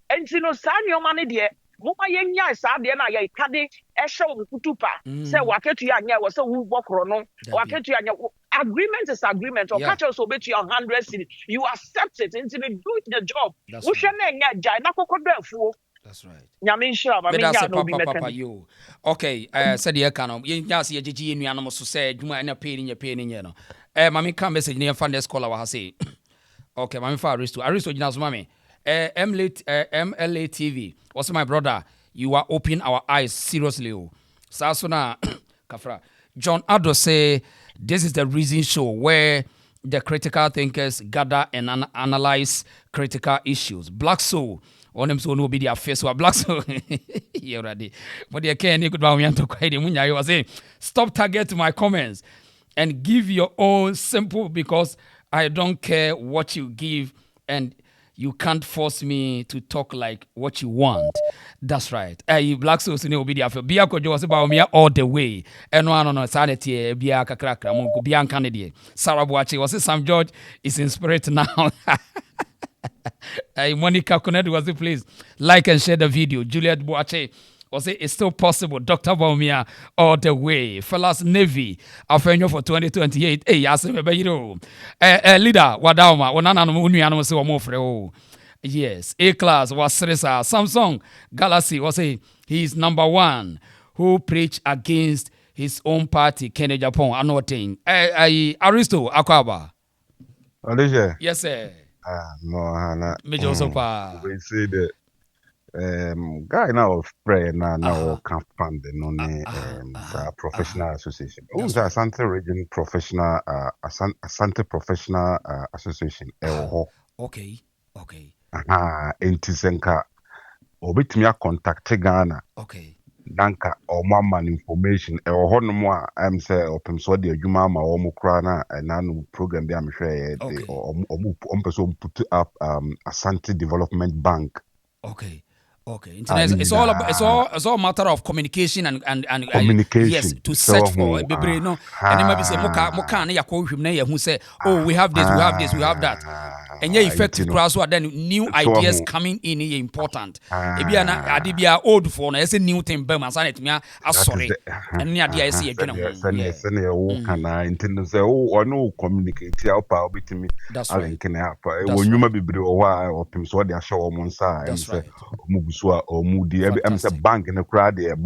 And you know, sign your money, dear. Moma yenya sa de na ye kade e hwe kutupa say waketu ya nya wo say wo bokro no waketu ya nya agreement is agreement or catch us obey to your 100 cedi you accept it until you do the job wo hwe na nya jai na kokodo afuo. That's right. Nyame nshira ba me nya no bi meka you. Okay, said ye kan ye nya se ye gigi nuanom so say adwuma na pay ni nye no. Mami kan message ni fan desk caller wa ha say. Okay, mami fa Aristo gina so mami. MLA TV. Also, my brother, you are opening our eyes seriously. Sasuna Kafra. John Addo say this is the reason show where the critical thinkers gather and analyze critical issues. Black Soul, on them so no be their face or Black Soul. You ready? But they can't good to quite munya. You was saying, stop targeting my comments and give your own simple because I don't care what you give and you can't force me to talk like what you want. That's right. Black Souls in Obidia for Biako was about me all the way. And one on sanity, Biaka Cracker, Monko Bian Kennedy. Sarah Boachi was it Sam George is in spirit now. Monica Connect was it, please like and share the video. Juliet Boache was it, it's still possible. Dr. Baumia all the way. Fellas Navy, Afenyo for 2028. Hey, Yasim, leader, Wadauma, Wanana Muniano was more. Yes, A-Class was Seresa. Samsung Galaxy was he's number one who preached against his own party, Kennedy Japan. I know thing. Aristo Akwaba. Alicia. Yes, sir. No, Hannah. Major Sopa. We see the guy now spray now can fund the professional association. Who's the Asante Region Professional Asante Professional Association? Okay. Entisenka obetumi contact Ghana. Okay. Danka or mama information or honor I'm say open so the adwuma ma o mukra na nanu program bi am hwe or person put up Asante Development Bank. Okay. It's all a matter of communication and communication. Yes, to search for bebre no. And maybe say moka na yakọ hwem na ye hu say we have this, we have that. And yeah, effective class so then new ideas coming in is important. Ebi na ade bia old for na say new thing be man say it me asori. And na ade say adwena ho. Sene wo kana intendo say no communicate ya pa obetimi alinkene apa. Wo nyuma bebre wo ha opim so de ahye wo mon sa em say so or moody em say bank in the crowd there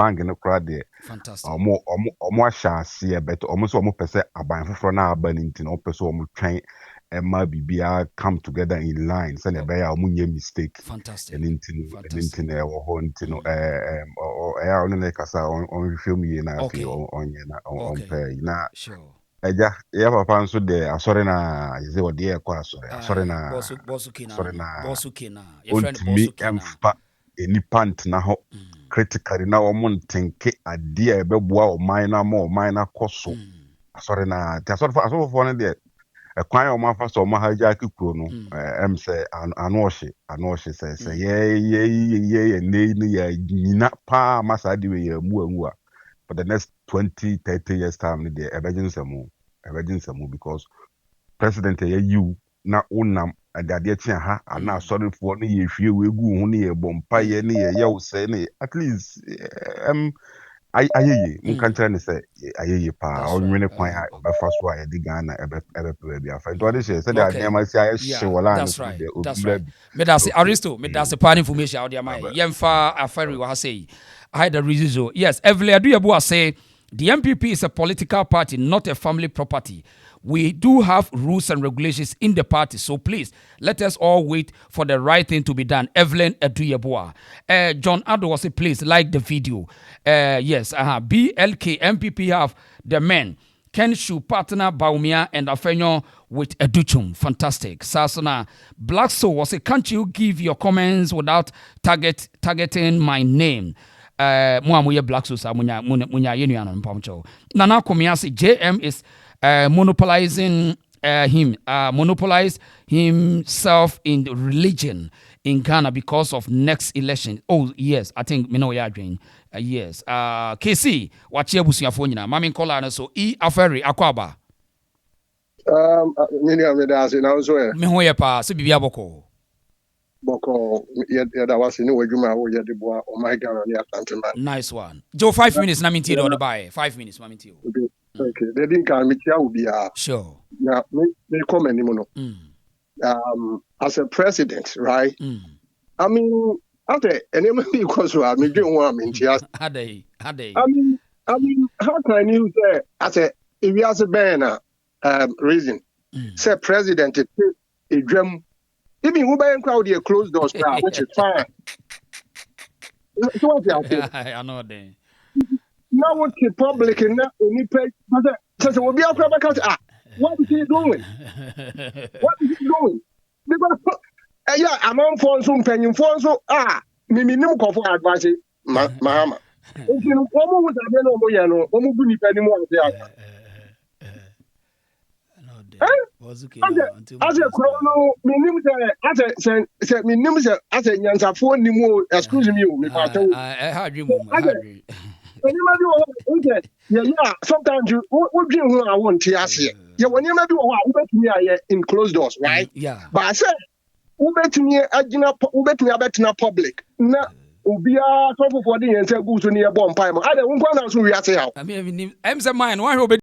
fantastic omo ahase but almost omo pese aban foforo na aba nintin o pese omo twen emma bibia come together in line say na be ya omo nye mistake fantastic nintin e wo ho ntino ono na kasa on film yi na afi onye na on pay na sure eja ya papa nso de asore na yeze wo de ekọ asore na bosu kina your friend bosu kina enipa ntena ho critically na wo montenke ade a ebeboa o minor mo minor koso asore na ti asore fo ne de ekwan o ma fa so ma haja akikuro no em say anohye say ye ne ya nyina pa masa de we ya mu a for the next 20-30 years time ne de ebegin samu because president you na unam adade tia ha ana asorefo no ye hwie wegu hu ne ye bompa ye ne ye yew se ne at least ayeye mun kan tell ne say ayeye pa onwene kwan ha obefa so a ye di Ghana ebe bia fa ndo de she say that dem asi aye wala that's right me that's Aristo me that's the part information out there my yemfa afari wa say I had the reason yes Evle Aduyabu say the MPP is a political party, not a family property. We do have rules and regulations in the party, so please let us all wait for the right thing to be done. Evelyn Aduyabua. John Addo was say, please like the video. Yes, BLK MPP have the men. Ken Shu partner Baumia and Afenyo with Educhum. Fantastic. Sasana Black Soul was say, can't you give your comments without targeting my name? Muamuye Black Soul munya yenu mpamcho. Nana Komiasi JM is monopolize himself in religion in Ghana because of next election. Oh, yes, I think me know you're doing. Yes. KC, watch your busuafo nyina. Mami kola na so E Aferi Akwaba. Many of the as in also. Me ho ye pa se bibia boko. Boko that was in Wajuma or Yadiboa or my God on the Asanteman. Nice one. Joe, 5 minutes na minti do the buy. 5 minutes mami ti. Okay. They didn't call me will be sure. Yeah, they come anymore. As a president, right? I mean, after and it may be because I mean doing what I mean just had they. I mean, how can you say as a if you as a banner reason say president a drum even who buy crowd here closed doors crowd, which is fine. So what I know that. Now what the public and not only pay says will be a crowd what is he doing? What is he doing? Because yeah, I'm on phone so penny phone so me no call for advice mama. If you come with a no more no omu bu ni penny mo as a chrono, me nim as a me nim as a nyansafo ni mo excuse me me pa to I had dream anybody yeah sometimes you what dream who I want to ask you yeah when you maybe what in closed doors right yeah but I said ubetumi abetena public na obia so for the yen say go to near bomb pie mo ade won kwa na so wi ase yaw I mean I'm say mine one